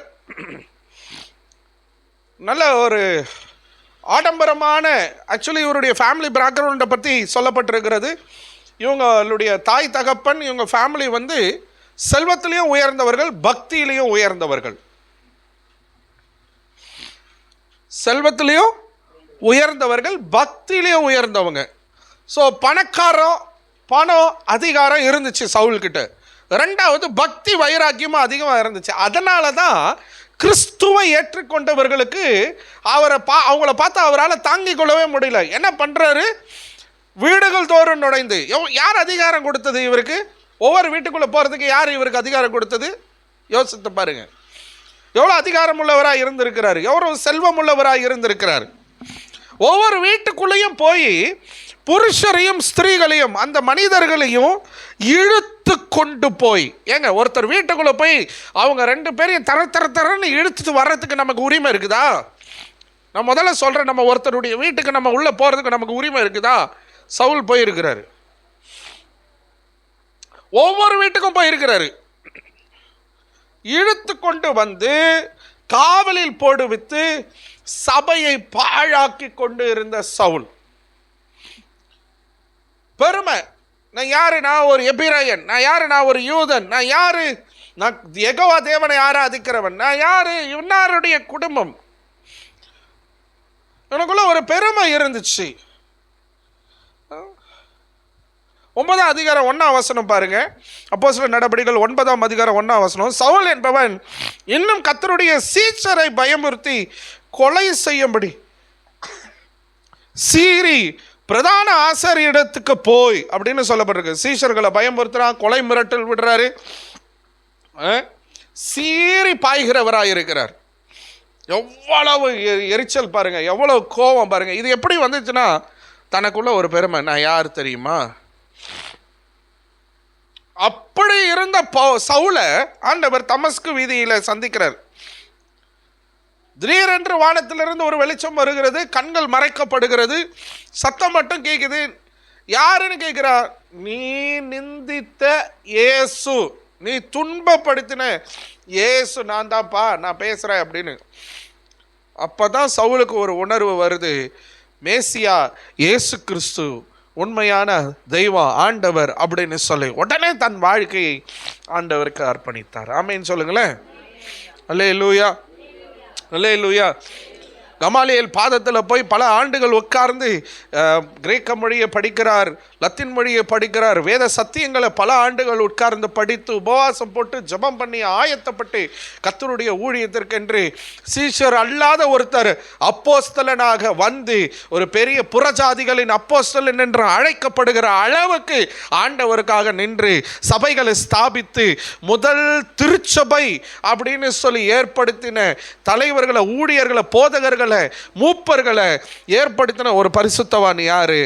நல்ல ஒரு ஆடம்பரமான, ஆக்சுவலி இவருடைய ஃபேமிலி பேக்ரவுண்டை பற்றி சொல்லப்பட்டிருக்கிறது. இவங்களுடைய தாய் தகப்பன், இவங்க ஃபேமிலி செல்வத்திலையும் உயர்ந்தவர்கள், பக்தியிலையும் உயர்ந்தவர்கள். செல்வத்திலையும் உயர்ந்தவர்கள், பக்தியிலையும் உயர்ந்தவங்க. ஸோ பணக்காரம், பணம், அதிகாரம் இருந்துச்சு சவுல்கிட்ட. ரெண்டாவது பக்தி வைராக்கியமும் அதிகமாக இருந்துச்சு. அதனால தான் கிறிஸ்துவை ஏற்றுக்கொண்டவர்களுக்கு அவங்கள பார்த்து அவரால் தாங்கிக் கொள்ளவே முடியல. என்ன பண்ணுறாரு? வீடுகள் தோறும் நுழைந்து. யார் அதிகாரம் கொடுத்தது இவருக்கு? ஒவ்வொரு வீட்டுக்குள்ளே போகிறதுக்கு யார் இவருக்கு அதிகாரம் கொடுத்தது? யோசித்து பாருங்க. எவ்வளோ அதிகாரம் உள்ளவராக இருந்திருக்கிறார், எவ்வளோ செல்வம் உள்ளவராக இருந்திருக்கிறார். ஒவ்வொரு வீட்டுக்குள்ளேயும் போய் புருஷரையும் ஸ்திரீகளையும், அந்த மனிதர்களையும் இழுத்து கொண்டு போய், ஏங்க ஒருத்தர் வீட்டுக்குள்ளே போய் அவங்க 2 பேரையும் தரன்னு இழுத்துட்டு வர்றதுக்கு நமக்கு உரிமை இருக்குதா? நான் முதல்ல சொல்கிறேன், நம்ம ஒருத்தருடைய வீட்டுக்கு நம்ம உள்ளே போகிறதுக்கு நமக்கு உரிமை இருக்குதா? சவுல் போயிருக்கிறாரு, ஒவ்வொரு வீட்டுக்கும் போயிருக்கிறாரு. இழுத்து கொண்டு வந்து காவலில் போடுவித்து சபையை பாழாக்கி கொண்டு இருந்த சவுல். பெருமை, நான் யாரு? நான் ஒரு எபிராயன். நான் யாரு? நான் ஒரு யூதன். நான் யாரு? நான் யெகோவா தேவனை ஆராதிக்கிறவன். நான் யாரு? இன்னாருடைய குடும்பம். எனக்குள்ள ஒரு பெருமை இருந்துச்சு. 9ஆம் அதிகாரம் 1ஆம் வசனம் பாருங்க. அப்போஸ்தலர் நடபடிகள் 9ஆம் அதிகாரம் 1ஆம் வசனம். சவுல் என்பவன் இன்னும் கர்த்தருடைய சீஷரை பயமுறுத்தி கொலை செய்யும்படி சீரி பிரதான ஆசாரியரிடத்துக்கு போய் அப்படின்னு சொல்லப்பட்டிருக்கு. சீஷர்களை பயமுறுத்துறான், கொலை மிரட்டல் விடுறாரு, சீறி பாய்கிறவராக இருக்கிறார். எவ்வளவு எரிச்சல் பாருங்க, எவ்வளவு கோபம் பாருங்க. இது எப்படி வந்துச்சுன்னா, தனக்குள்ள ஒரு பெருமை, நான் யார் தெரியுமா? அப்படி இருந்த சவுலை ஆண்டவர் தமஸ்கு வீதியில சந்திக்கிறார். திடீரென்று வானத்திலிருந்து ஒரு வெளிச்சம் வருகிறது, கண்கள் மறைக்கப்படுகிறது, சத்தம் மட்டும் கேட்குது. யாருன்னு கேட்கிறார்? நீ நிந்தித்த இயேசு நீ துன்பப்படுத்தின இயேசு நான் தான்ப்பா, நான் பேசுகிறேன் அப்படின்னு. அப்போ தான் சவுலுக்கு ஒரு உணர்வு வருது, மேசியா இயேசு கிறிஸ்து உண்மையான தெய்வம், ஆண்டவர் அப்படின்னு சொல்லி உடனே தன் வாழ்க்கையை ஆண்டவருக்கு அர்ப்பணித்தார். ஆமேன்னு சொல்லுங்களேன். அல்லேலூயா, அல்லேலூயா. கமாலியல் பாதத்தில் போய் பல ஆண்டுகள் உட்கார்ந்து கிரேக்க மொழியை படிக்கிறார், லத்தீன் மொழியை படிக்கிறார், வேத சத்தியங்களை பல ஆண்டுகள் உட்கார்ந்து படித்து உபவாசம் போட்டு ஜெபம் பண்ணி ஆயத்தப்பட்டு கர்த்தருடைய ஊழியத்திற்கென்று சீஷர் அல்லாத ஒருத்தர் அப்போஸ்தலனாக வந்து ஒரு பெரிய புறஜாதிகளின் அப்போஸ்தலன் என்று அழைக்கப்படுகிற அளவுக்கு ஆண்டவருக்காக நின்று சபைகளை ஸ்தாபித்து முதல் திருச்சபை அப்படின்னு சொல்லி ஏற்படுத்தின தலைவர்களை, ஊழியர்களை, போதகர்களை, மூப்பர்களை ஏற்படுத்தின ஒரு பரிசுத்தவான் யாரு?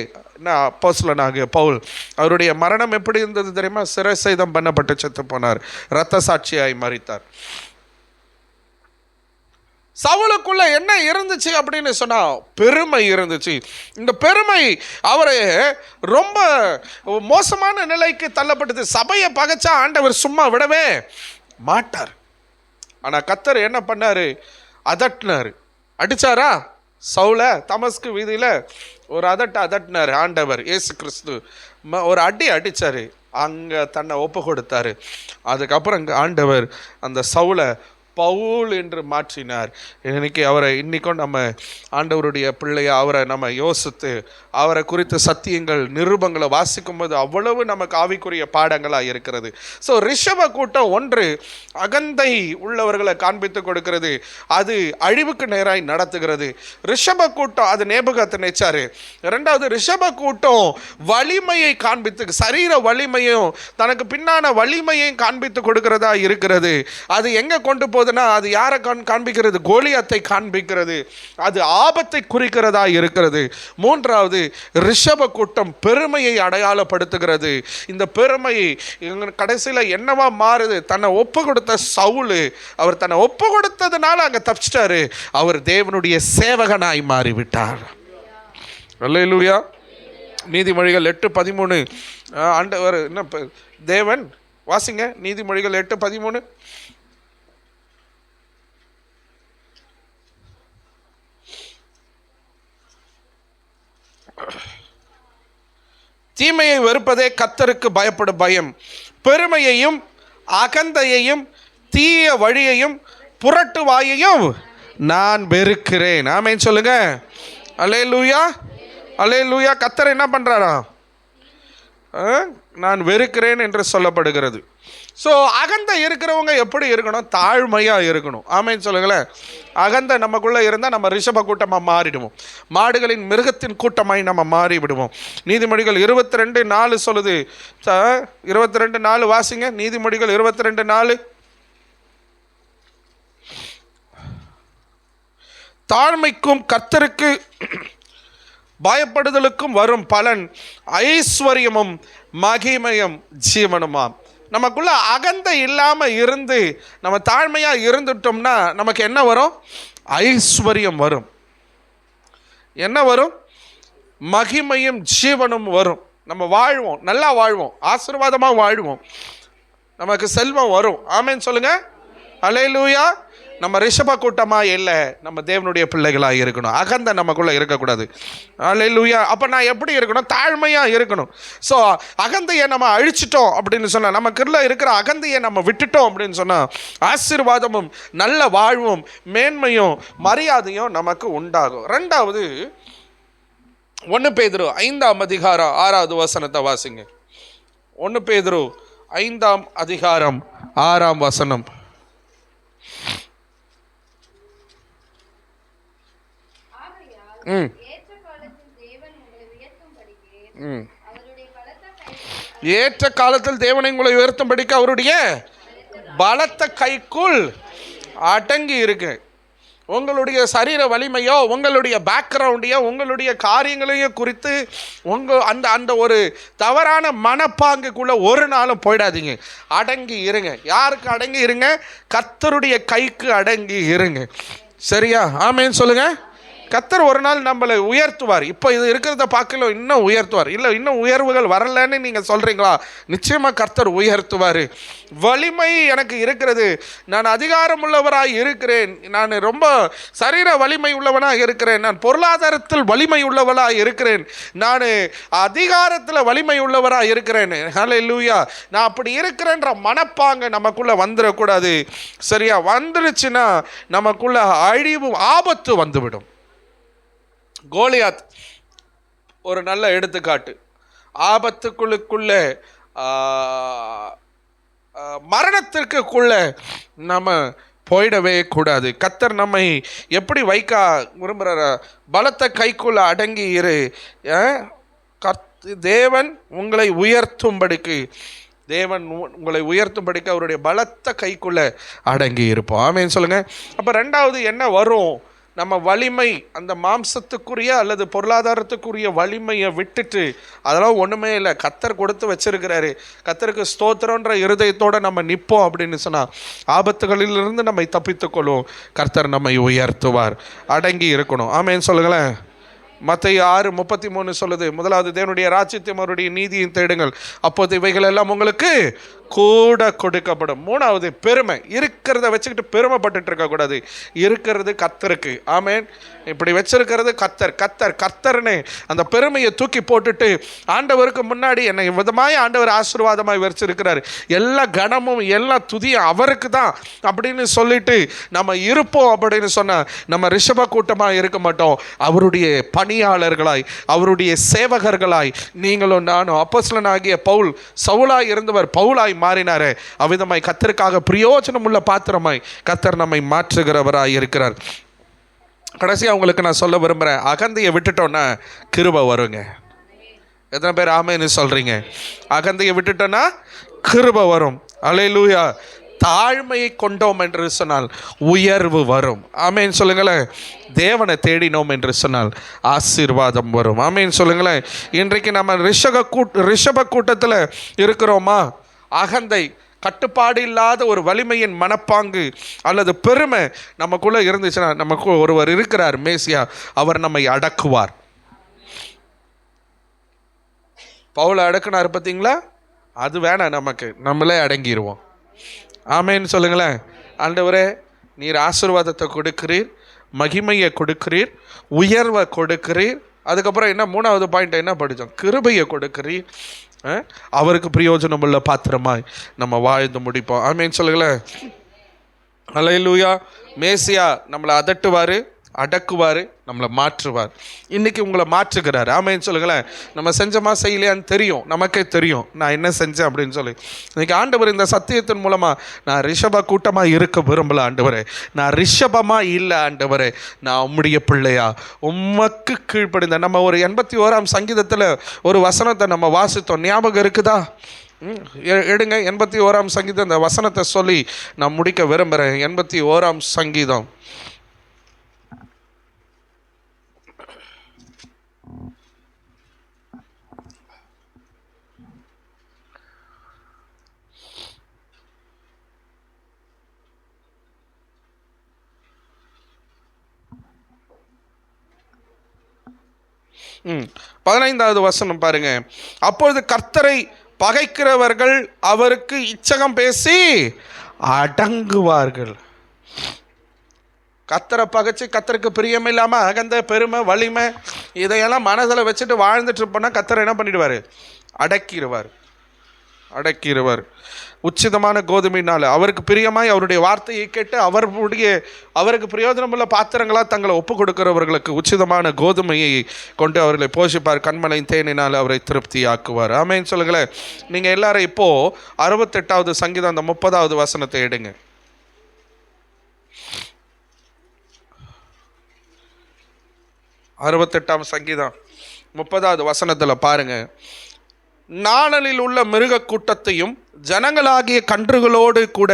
அப்போஸ்தலனாகிய பவுல். அவருடைய மரணம் எப்படி இருந்தது தெரியுமா? சிரசேதம் பண்ணப்பட்டு செத்து போனார், இரத்த சாட்சியாய் மரித்தார். சவுலுக்குள்ள என்ன இருந்துச்சு அப்படின்னு சொன்னா பெருமை இருந்துச்சு. இந்த பெருமை அவரை ரொம்ப மோசமான நிலைக்கு தள்ளப்பட்டது. சபையை பகைச்சா ஆண்டவர் சும்மா விடவே மாட்டார். ஆனா கர்த்தர் என்ன பண்ணாரு? அதட்டினாரு. அடிச்சாரா சவுல? தமஸ்கு வீதியில் ஒரு அதட்டினார் ஆண்டவர் இயேசு கிறிஸ்து. ஒரு அடிச்சாரு, அங்கே தன்னை ஒப்பு கொடுத்தாரு. அதுக்கப்புறம் ஆண்டவர் அந்த சவுலை பவுல் என்று மாற்றினார். இன்னைக்கும் நம்ம ஆண்டவருடைய பிள்ளைய அவரை நம்ம யோசித்து அவரை குறித்த சத்தியங்கள், நிருபங்களை வாசிக்கும் போது அவ்வளவு நமக்கு ஆவிக்குரிய பாடங்களாக இருக்கிறது. ஸோ ரிஷப கூட்டம் ஒன்று அகந்தை உள்ளவர்களை காண்பித்து கொடுக்கிறது, அது அழிவுக்கு நேராய் நடத்துகிறது. ரிஷப கூட்டம் அது நேபுகத்நேச்சார். இரண்டாவது ரிஷப கூட்டம் வலிமையை காண்பித்து, சரீர வலிமையும் தனக்கு பின்னான வலிமையையும் காண்பித்து கொடுக்கிறதா இருக்கிறது. அது எங்கே கொண்டு போகுதுன்னா அது யாரை காண்பிக்கிறது? கோலியாத்தை காண்பிக்கிறது. அது ஆபத்தை குறிக்கிறதா இருக்கிறது. மூன்றாவது ரிஷப கூட்டம் பெருமையை அடையாளப்படுத்துகிறது. இந்த பெருமை கடைசியில் என்னவா மாறுது? தன்னை ஒப்பு கொடுத்த சவுலு, அவர் தன்னை ஒப்பு கொடுத்ததுனால அங்கே தப்பிச்சிட்டாரு. அவர் தேவனுடைய சேவகனாய் மாறிவிட்டார். அல்லேலூயா. நீதிமொழிகள் 8:13 ஆண்டவர் என்ன தேவன், வாசிங்க நீதிமொழிகள் 8:13. தீமையை வெறுப்பதே கர்த்தருக்கு பயப்படும் பயம், பெருமையையும் அகந்தையையும் தீய வழியையும் புரட்டு வாயையும் நான் வெறுக்கிறேன். ஆமென் சொல்லுங்க. அல்லேலூயா, அல்லேலூயா. கர்த்தர் என்ன பண்றாரா? நான் வெறுக்கிறேன் என்று சொல்லப்படுகிறது. ஸோ அகந்தை இருக்கிறவங்க எப்படி இருக்கணும்? தாழ்மையாக இருக்கணும். ஆமென் சொல்லுங்களேன். அகந்தை நமக்குள்ளே இருந்தால் நம்ம ரிஷப கூட்டமாக மாறிடுவோம், மாடுகளின் மிருகத்தின் கூட்டமாய் நம்ம மாறிவிடுவோம். நீதிமொழிகள் 22:4 சொல்லுது. 22:4 வாசிங்க. நீதிமொழிகள் 22:4. தாழ்மைக்கும் கர்த்தருக்கு பயப்படுதலுக்கும் வரும் பலன் ஐஸ்வர்யமும் மகிமையும் ஜீவனுமாம். நமக்குள்ள அகந்தை இல்லாமல் இருந்து நம்ம தாழ்மையாக இருந்துட்டோம்னா நமக்கு என்ன வரும்? ஐஸ்வர்யம் வரும். என்ன வரும்? மகிமையும் ஜீவனும் வரும். நம்ம வாழ்வோம், நல்லா வாழ்வோம், ஆசீர்வாதமாக வாழ்வோம், நமக்கு செல்வம் வரும். ஆமென் சொல்லுங்க. அல்லேலூயா. நம்ம ரிஷப கூட்டமாக இல்லை, நம்ம தேவனுடைய பிள்ளைகளாக இருக்கணும். அகந்தை நமக்குள்ளே இருக்கக்கூடாது. அல்லேலூயா. அப்போ நான் எப்படி இருக்கணும்? தாழ்மையாக இருக்கணும். ஸோ அகந்தையை நம்ம அழிச்சிட்டோம் அப்படின்னு சொன்னால், நமக்குள்ள இருக்கிற அகந்தையை நம்ம விட்டுட்டோம் அப்படின்னு சொன்னால் ஆசீர்வாதமும் நல்ல வாழ்வும் மேன்மையும் மரியாதையும் நமக்கு உண்டாகும். ரெண்டாவது 1 பேதுரு 5:6 வாசிங்க. 1 பேதுரு 5:6. ஏற்ற காலத்தில் தேவனை உங்களை உயர்த்தும்படிக்கு அவருடைய பலத்த கைக்குள் அடங்கி இருக்கு. உங்களுடைய சரீர வலிமையோ, உங்களுடைய பேக்ரவுண்டையோ, உங்களுடைய காரியங்களையோ குறித்து அந்த ஒரு தவறான மனப்பாங்குக்குள்ள ஒரு நாளும் போயிடாதீங்க. அடங்கி இருங்க. யாருக்கு அடங்கி இருங்க? கர்த்தருடைய கைக்கு அடங்கி இருங்க. சரியா? ஆமென் சொல்லுங்க. கர்த்தர் ஒரு நாள் நம்மளை உயர்த்துவார். இப்போ இது இருக்கிறத பார்க்கல, இன்னும் உயர்த்துவார். இல்லை இன்னும் உயர்வுகள் வரலன்னு நீங்கள் சொல்கிறீங்களா? நிச்சயமாக கர்த்தர் உயர்த்துவார். வலிமை எனக்கு இருக்கிறது, நான் அதிகாரம் உள்ளவராக இருக்கிறேன், நான் ரொம்ப சரீர வலிமை உள்ளவனாக இருக்கிறேன், நான் பொருளாதாரத்தில் வலிமை உள்ளவராக இருக்கிறேன், நான் அதிகாரத்தில் வலிமை உள்ளவராக இருக்கிறேன். ஹல்லேலூயா. நான் அப்படி இருக்கிறேன்ற மனப்பாங்க நமக்குள்ளே வந்துடக்கூடாது. சரியா? வந்துடுச்சுன்னா நமக்குள்ள அழிவு, ஆபத்து வந்துவிடும். கோலியாத் ஒரு நல்ல எடுத்துக்காட்டு. ஆபத்துக்குள்ளுக்குள்ளே மரணத்திற்குள்ள நம்ம போயிடவே கூடாது. கர்த்தர் நம்மை எப்படி வைக்க விரும்புகிற? பலத்த கைக்குள்ள அடங்கி இரு. தேவன் உங்களை உயர்த்தும்படிக்கு, அவருடைய பலத்த கைக்குள்ள அடங்கி இருப்போம். ஆமேன்னு சொல்லுங்க. அப்போ ரெண்டாவது என்ன வரும்? நம்ம வலிமை, அந்த மாம்சத்துக்குரிய அல்லது பொருளாதாரத்துக்குரிய வலிமையை விட்டுட்டு, அதெல்லாம் ஒன்றுமே இல்லை, கர்த்தர் கொடுத்து வச்சிருக்கிறாரு, கர்த்தருக்கு ஸ்தோத்திரன்ற இருதயத்தோடு நம்ம நிற்போம் அப்படின்னு சொன்னால் ஆபத்துகளிலிருந்து நம்மை தப்பித்துக்கொள்வோம். கர்த்தர் நம்மை உயர்த்துவார். அடங்கி இருக்கணும். ஆமேன்னு சொல்லுங்களேன். மத்தேயு 6:33 சொல்லுது, முதலாவது தேவனுடைய ராஜ்யத்தையும் அவருடைய நீதியையும் தேடுங்கள், அப்போது இவைகள் எல்லாம் உங்களுக்கு கூட கொடுக்கப்படும். மூணாவது பெருமை. இருக்கிறத வச்சுக்கிட்டு பெருமைப்பட்டு இருக்கக்கூடாது. இருக்கிறது கர்த்தருக்கு. ஆமேன். இப்படி வச்சிருக்கிறது கர்த்தர்னு அந்த பெருமையை தூக்கி போட்டுட்டு, ஆண்டவருக்கு முன்னாடி என்னை விதமாய் ஆண்டவர் ஆசீர்வாதமாய் வச்சிருக்கிறார், எல்லா கனமும் எல்லா துதியும் அவருக்கு தான் அப்படின்னு சொல்லிட்டு நம்ம இருப்போம். அப்படின்னு சொன்னால் நம்ம ரிஷப கூட்டமாக இருக்க மாட்டோம். அவருடைய பணியாளர்களாய், அவருடைய சேவகர்களாய் நீங்களும் நானும். அப்போஸ்தலனாகிய பவுல் சவுலாய் இருந்தவர் பவுலாய் மாறினாரே, அவ்விதமாய் கர்த்தருக்காக பிரயோஜனம் உள்ள பாத்திரமாய் கர்த்தர் நம்மை மாற்றுகிறவராய் இருக்கிறார். கடைசியாக அவங்களுக்கு நான் சொல்ல விரும்புகிறேன், அகந்தையை விட்டுட்டோன்னா கிருபை வருங்க. எத்தனை பேர் ஆமேன்னு சொல்கிறீங்க? அகந்தையை விட்டுட்டோன்னா கிருபை வரும். அல்லேலூயா. தாழ்மையை கொண்டோம் என்று சொன்னால் உயர்வு வரும். ஆமேன்னு சொல்லுங்களேன். தேவனை தேடினோம் என்று சொன்னால் ஆசீர்வாதம் வரும். ஆமேன்னு சொல்லுங்களேன். இன்றைக்கு நம்ம ரிஷப கூட்டத்தில் இருக்கிறோமா? அகந்தை, கட்டுப்பாடு இல்லாத ஒரு வலிமையின் மனப்பாங்கு அல்லது பெருமை நமக்குள்ளே இருந்துச்சுன்னா, நமக்கு ஒருவர் இருக்கிறார், மேசியா, அவர் நம்மை அடக்குவார். பவுலை அடக்குனார் பார்த்தீங்களா? அது வேணாம் நமக்கு, நம்மளே அடங்கிடுவோம். ஆமேன்னு சொல்லுங்களேன். ஆண்டவரே, நீர் ஆசீர்வாதத்தை கொடுக்கிறீர், மகிமையை கொடுக்கிறீர், உயர்வை கொடுக்கிறீர். அதுக்கப்புறம் என்ன? மூணாவது பாயிண்ட் என்ன படித்தோம்? கிருபையை கொடுக்கிறீர். அவருக்கு பிரயோஜனம் உள்ள பாத்திரமாய் நம்ம வாழ்ந்து முடிப்போம். ஆமேன்னு சொல்லுங்களேன். அல்லேலூயா. மேசியா நம்மளை அதட்டுவார், அடக்குவார், நம்மளை மாற்றுவார். இன்றைக்கி உங்களை மாற்றுகிறார். ஆமேன்னு சொல்லுங்களேன். நம்ம செஞ்சோமா செய்யலையான்னு தெரியும், நமக்கே தெரியும் நான் என்ன செஞ்சேன் அப்படின்னு சொல்லி. இன்றைக்கி ஆண்டவர் இந்த சத்தியத்தின் மூலமாக, நான் ரிஷப கூட்டமாக இருக்க விரும்பல ஆண்டவரே, நான் ரிஷபமாக இல்லை ஆண்டவரே, நான் உம்முடைய பிள்ளையா, உமக்கு கீழ்ப்படிந்த. நம்ம ஒரு 81ஆம் சங்கீதத்தில் ஒரு வசனத்தை நம்ம வாசித்தோம், ஞாபகம் இருக்குதா? எடுங்க 81ஆம் சங்கீதம். இந்த வசனத்தை சொல்லி நான் முடிக்க விரும்புகிறேன். 81ஆம் சங்கீதம். பதினைந்தாவது வசனம் பாருங்க. அப்பொழுது கர்த்தரை பகைக்கிறவர்கள் அவருக்கு இச்சகம் பேசி அடங்குவார்கள். கர்த்தரை பகைச்சு கர்த்தருக்கு பிரியம் இல்லாமல் அகந்த பெருமை வலிமை இதையெல்லாம் மனதில் வச்சுட்டு வாழ்ந்துட்டு இருப்போன்னா கர்த்தரை என்ன பண்ணிடுவார்? அடக்கிடுவார். உச்சிதமான கோதுமையினால் அவருக்கு பிரியமாய் அவருடைய வார்த்தையை கேட்டு அவருக்கு பிரயோஜனமுள்ள பாத்திரங்களாக தங்களை ஒப்பு கொடுக்கிறவர்களுக்கு உச்சிதமான கோதுமையை கொண்டு அவர்களை போஷிப்பார், கண்மலை தேனினால் அவரை திருப்தி ஆக்குவார். ஆமேன்னு சொல்லுங்களேன். நீங்கள் எல்லாரும் இப்போது 68வது சங்கீதம் அந்த 30வது வசனத்தை எடுங்க. 68ஆம் சங்கீதம் 30வது வசனத்தில் பாருங்க. நாணலில் உள்ள மிருக கூட்டத்தையும் ஜனங்களாகிய கன்றுகளோடு கூட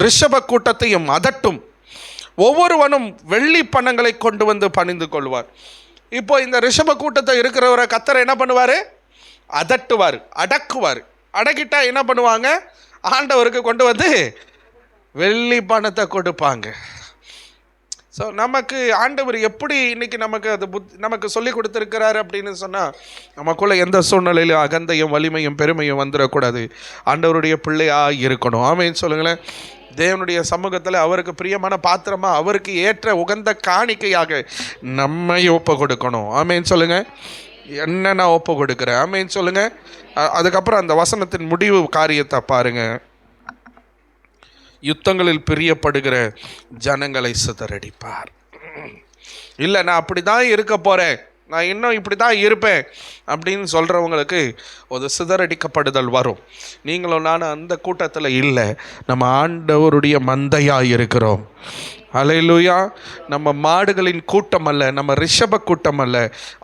ரிஷப கூட்டத்தையும் அதட்டும், ஒவ்வொருவனும் வெள்ளி பணங்களை கொண்டு வந்து பணிந்து கொள்வார். இப்போ இந்த ரிஷப கூட்டத்தை இருக்கிறவரை கர்த்தர் என்ன பண்ணுவார்? அதட்டுவார், அடக்குவார். அடக்கிட்டா என்ன பண்ணுவாங்க? ஆண்டவருக்கு கொண்டு வந்து வெள்ளி பணத்தை கொடுப்பாங்க. ஸோ நமக்கு ஆண்டவர் எப்படி இன்னைக்கு நமக்கு அது நமக்கு சொல்லி கொடுத்துருக்கிறாரு அப்படின்னு சொன்னால், நமக்குள்ள எந்த சூழ்நிலையிலும் அகந்தையும் வலிமையும் பெருமையும் வந்துடக்கூடாது. ஆண்டவருடைய பிள்ளையாக இருக்கணும். ஆமேன்னு சொல்லுங்களேன். தேவனுடைய சமூகத்தில் அவருக்கு பிரியமான பாத்திரமாக, அவருக்கு ஏற்ற உகந்த காணிக்கையாக நம்மை ஒப்பு கொடுக்கணும். ஆமேன்னு சொல்லுங்கள். என்ன நான் ஒப்பு கொடுக்குறேன். ஆமேன்னு சொல்லுங்கள். அதுக்கப்புறம் அந்த வசனத்தின் முடிவு காரியத்தை பாருங்கள். யுத்தங்களில் பிரியப்படுகிற ஜனங்களை சிதறடிப்பார். இல்லை, நான் அப்படி தான் இருக்க போகிறேன், நான் இன்னும் இப்படி தான் இருப்பேன் அப்படின்னு சொல்கிறவங்களுக்கு ஒரு சிதறடிக்கப்படுதல் வரும். நீங்களும் நானும் அந்த கூட்டத்தில் இல்லை. நம்ம ஆண்டவருடைய மந்தையாக இருக்கிறோம். அல்லேலூயா. நம்ம மாடுகளின் கூட்டம் அல்ல, நம்ம ரிஷப கூட்டம் அல்ல.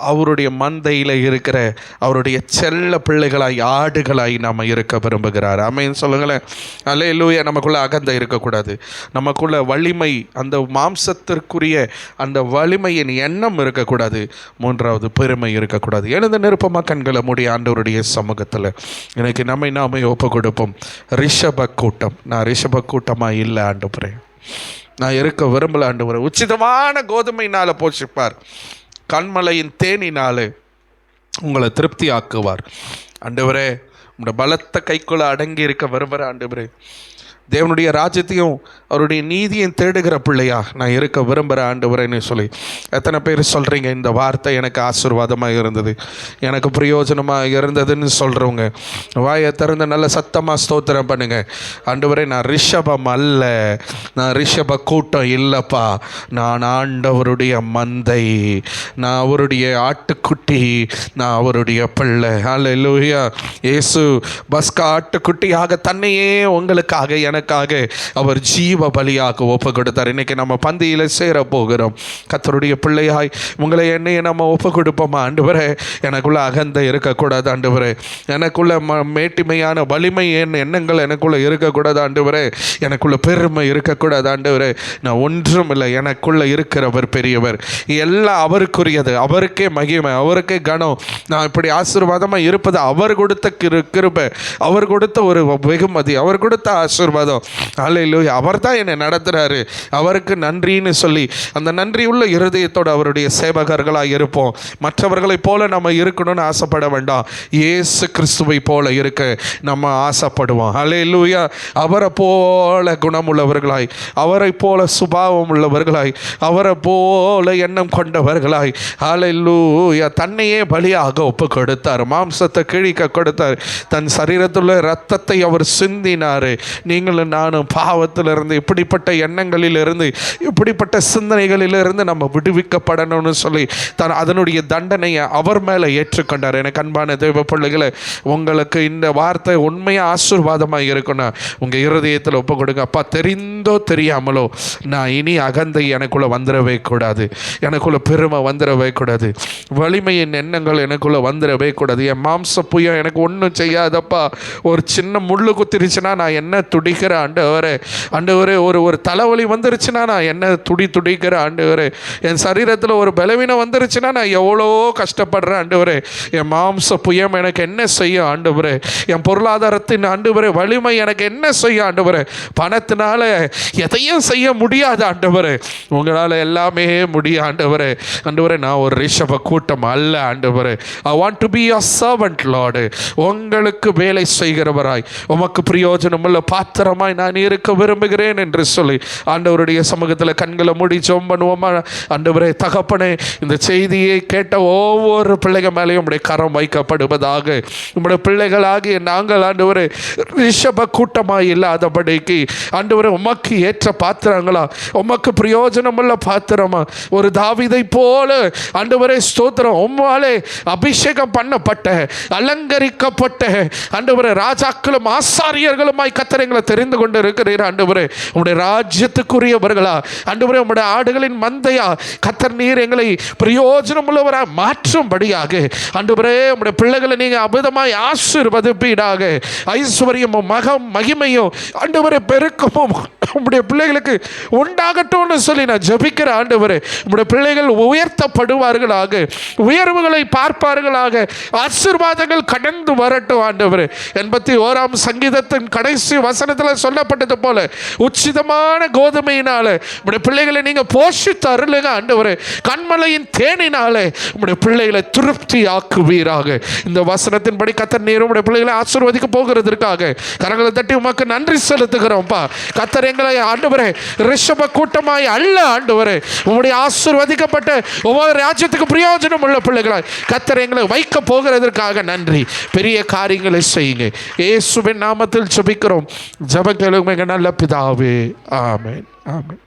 அவருடைய மந்தையில் இருக்கிற அவருடைய செல்ல பிள்ளைகளாய், ஆடுகளாய் நாம் இருக்க விரும்புகிறார். ஆமென் சொல்லுங்களேன். அல்லேலூயா. நமக்குள்ளே அகந்தை இருக்கக்கூடாது. நமக்குள்ள வலிமை, அந்த மாம்சத்திற்குரிய அந்த வலிமையின் எண்ணம் இருக்கக்கூடாது. மூன்றாவது, பெருமை இருக்கக்கூடாது. எழுந்த நிருப்பமாக கண்களை மூடி ஆண்டவருடைய சமூகத்தில் எனக்கு நம்மை நாமே ஒப்பு கொடுப்போம். ரிஷப கூட்டம். நான் ரிஷப கூட்டமாக இல்லை ஆண்டவரே, நான் இருக்க விரும்பல ஆண்டவரே. உச்சிதமான கோதுமையினால் போஷிப்பார், கண்மலையின் தேனினால் உங்களை திருப்தி ஆக்குவார். ஆண்டவரே, உங்களோட பலத்த கைக்குள்ள அடங்கி இருக்க விரும்புகிற ஆண்டவரே, தேவனுடைய ராஜ்யத்தையும் அவருடைய நீதியும் தேடுகிற பிள்ளையா நான் இருக்க விரும்புகிற ஆண்டவரேன்னு சொல்லி எத்தனை பேர் சொல்கிறீங்க, இந்த வார்த்தை எனக்கு ஆசீர்வாதமாக இருந்தது, எனக்கு பிரயோஜனமாக இருந்ததுன்னு சொல்கிறவங்க வாயை திறந்து நல்ல சத்தமாக ஸ்தோத்திரம் பண்ணுங்க. ஆண்டவரே, நான் ரிஷபம் அல்ல, நான் ரிஷப கூட்டம் இல்லைப்பா, நான் ஆண்டவருடைய மந்தை, நான் அவருடைய ஆட்டுக்குட்டி, நான் அவருடைய பிள்ளை. அல்லேலூயா. இயேசு பஸ்கா ஆட்டுக்குட்டியாக தன்னையே உங்களுக்காக எனக்காக அவர் ஜீவ பலியாக ஒப்பு கொடுத்தார். இன்னைக்கு நம்ம பந்தியில் சேர போகிறோம். கர்த்தருடைய பிள்ளையாய் உங்களை என்னையை நம்ம ஒப்பு கொடுப்போமா? ஆண்டவரே, எனக்குள்ள அகந்தை இருக்கக்கூடாது ஆண்டவரே, எனக்குள்ள மேட்டிமையான வலிமை எண்ணங்கள் எனக்குள்ள இருக்கக்கூடாது ஆண்டவரே, எனக்குள்ள பெருமை இருக்கக்கூடாது ஆண்டவரே. நான் ஒன்றும் இல்லை, எனக்குள்ள இருக்கிறவர் பெரியவர், எல்லாம் அவருக்குரியது, அவருக்கே மகிமை, அவருக்கே கனம். நான் இப்படி ஆசீர்வாதமாக இருப்பது அவர் கொடுத்த கிருபை, அவர் கொடுத்த ஒரு வெகுமதி, அவர் கொடுத்த ஆசீர்வாதம். அல்லேலூயா. அவர் தான் என்னை நடத்துகிறாரு, அவருக்கு நன்றின்னு சொல்லி அந்த நன்றி உள்ள இருதயத்தோடு அவருடைய சேவகர்களாக இருப்போம். மற்றவர்களைப் போல நம்ம இருக்கணும்னு ஆசைப்பட வேண்டாம், இயேசு கிறிஸ்துவை போல இருக்க நம்ம ஆசைப்படுவோம். அல்லேலூயா. அவரை போல குணமுள்ளவர்களாய், அவரை போல சுபாவம் உள்ளவர்களாய், அவரை போல எண்ணம் கொண்டவர்களாய், அல்லேலூயா, தன்னையே பலியாக ஒப்பு கொடுத்தார், மாம்சத்தை கிழிக்க கொடுத்தார், தன் சரீரத்தில் இரத்தத்தை அவர் சிந்தினார். நீங்களும் நானும் பாவத்திலிருந்து, இப்படிப்பட்ட எண்ணங்களிலிருந்து, இப்படிப்பட்ட சிந்தனைகளிலிருந்து நம்ம விடுவிக்கப்படணும்னு சொல்லி அதனுடைய தண்டனையை அவர் மேலே ஏற்றுக்கொண்டார். எனக்கு அன்பான தேவ பிள்ளைகளை, உங்களுக்கு இந்த வார்த்தை உண்மையாக ஆசீர்வாதமாக இருக்குன்னா உங்கள் இருதயத்தில் ஒப்பு கொடுங்க. அப்பா, தெரிந்தோ தெரியாமலோ நான் இனி அகந்தை எனக்குள்ளே வந்துடவே கூடாது, எனக்குள்ளே பெருமை வந்துடவே கூடாது, வலிமையின் எண்ணங்கள் எனக்குள்ளே வந்துடவே கூடாது. என் மாம்ச புயம் எனக்கு ஒன்றும் செய்யாதப்பா. ஒரு சின்ன முள்ளு குத்திருச்சுன்னா நான் என்ன துடிக்கிற ஆண்டவரே, ஆண்டவரே, ஒரு தலைவலி வந்துருச்சுன்னா நான் என்ன துடிக்கிற ஆண்டவரே, என் சரீரத்தில் ஒரு பலவீனம் வந்துருச்சுன்னா நான் எவ்வளோ கஷ்டப்படுறேன் ஆண்டவரே. என் மாம்ச புயம் எனக்கு என்ன செய்யும் ஆண்டவரே, என் பொருளாதாரத்தின் ஆண்டவரே வலிமை எனக்கு என்ன செய்யும் ஆண்டவரே. பணத்தினால எதையும் செய்ய முடியாது ஆண்டவரே, உங்களால் எல்லாமே முடியும் ஆண்டவரே. ஆண்டவரே, நான் ஒரு ரிஷப கூட்டம் அல்ல ஆண்டவரே. I want to be your servant Lord. உங்களுக்கு வேலை செய்கிறவராய், உமக்கு பிரயோஜனம் உள்ள பாத்திரமாய் நான் இருக்க விரும்புகிறேன் என்று சொல்லி ஆண்டவருடைய சமூகத்தில் கண்களை மூடி ஜெபம் பண்ணுவோமா? ஆண்டவரே, தகப்பனே, இந்த செய்தியை கேட்ட ஒவ்வொரு பிள்ளைகள் மேலேயும் உம்முடைய கரம் வைக்கப்படுவதாக. உம்முடைய பிள்ளைகளாகிய நாங்கள் ஆண்டவரே ரிஷப கூட்டமாய் இல்லாதபடிக்கு ஆண்டவரே உமக்கு ஏற்ற பாத்திரங்களா, உமக்கு பிரயோஜனம் உள்ள பாத்திரமா, ஒரு தாவீதை போல ஆண்டவரே ஸ்தோத்திரம், உம்மாலே அபிஷேகம் பண்ணப்பட்ட அலங்கரிக்கப்பட்ட ஆண்டவரே ராஜாக்களும் ஆசாரியர்களுமாய் கர்த்தர் எங்களை தெரிந்து கொண்டு இருக்கிறீர் ஆண்டவரே. உம்முடைய ராஜ்யத்துக்குரியவர்களா ஆண்டவரே, உம்முடைய ஆடுகளின் மந்தையா கர்த்தர் நீர் எங்களை பிரயோஜனம் உள்ளவராக மாற்றும்படியாக ஆண்டவரே உம்முடைய பிள்ளைகளை நீங்கள் அமிதமாய் ஆசீர்வதிப்பீடாக. ஐஸ்வர்யமும் மகிமையும் ஆண்டவரே பெருக்கமும் உம்முடைய பிள்ளைகளுக்கு உண்டாகட்டும்னு சொல்லி நான் ஜெபிக்கிற ஆண்டவரே. உம்முடைய பிள்ளைகள் உயர்த்தப்படுவார்களாக, உயர்வுகளை பார்ப்பார்களாக, ஆசீர்வாதங்கள் கடந்து வரட்டும் ஆண்டவரே. 81ஆம் சங்கீதத்தின் கடைசி வசனத்தில் சொல்லப்பட்டது போல உச்சிதமான கோதுமையினால உம்முடைய பிள்ளைகளை நீங்க போஷித்து அருளுங்க ஆண்டவரே. கண்மலையின் தேனினாலே உம்முடைய பிள்ளைகளை திருப்தி ஆக்குவீராக. இந்த வசனத்தின்படி கர்த்தர் நீர் உம்முடைய பிள்ளைகளை ஆசீர்வதிக்க போகிறதற்காக கரங்களை தட்டி உமக்கு நன்றி செலுத்துகிறோம்ப்பா. கர்த்தர் எங்களை ஆண்டவரே ரிஷப கூட்டமாய் அல்ல ஆண்டவரே, உம்முடைய ஆசீர்வதிக்கப்பட்ட ஒவ்வொரு ராஜ்யத்துக்கு பிரயோஜனம் உள்ள பிள்ளைகளாய் கர்த்தர் எங்களை வைக்க போகிறதற்காக நன்றி. பெரிய காரியங்களை செய்யுங்க. இயேசுவின் நாமத்தில் ஜெபிக்கிறோம். ஜெப கேளுங்க நல்ல பிதாவே. ஆமென், ஆமென்.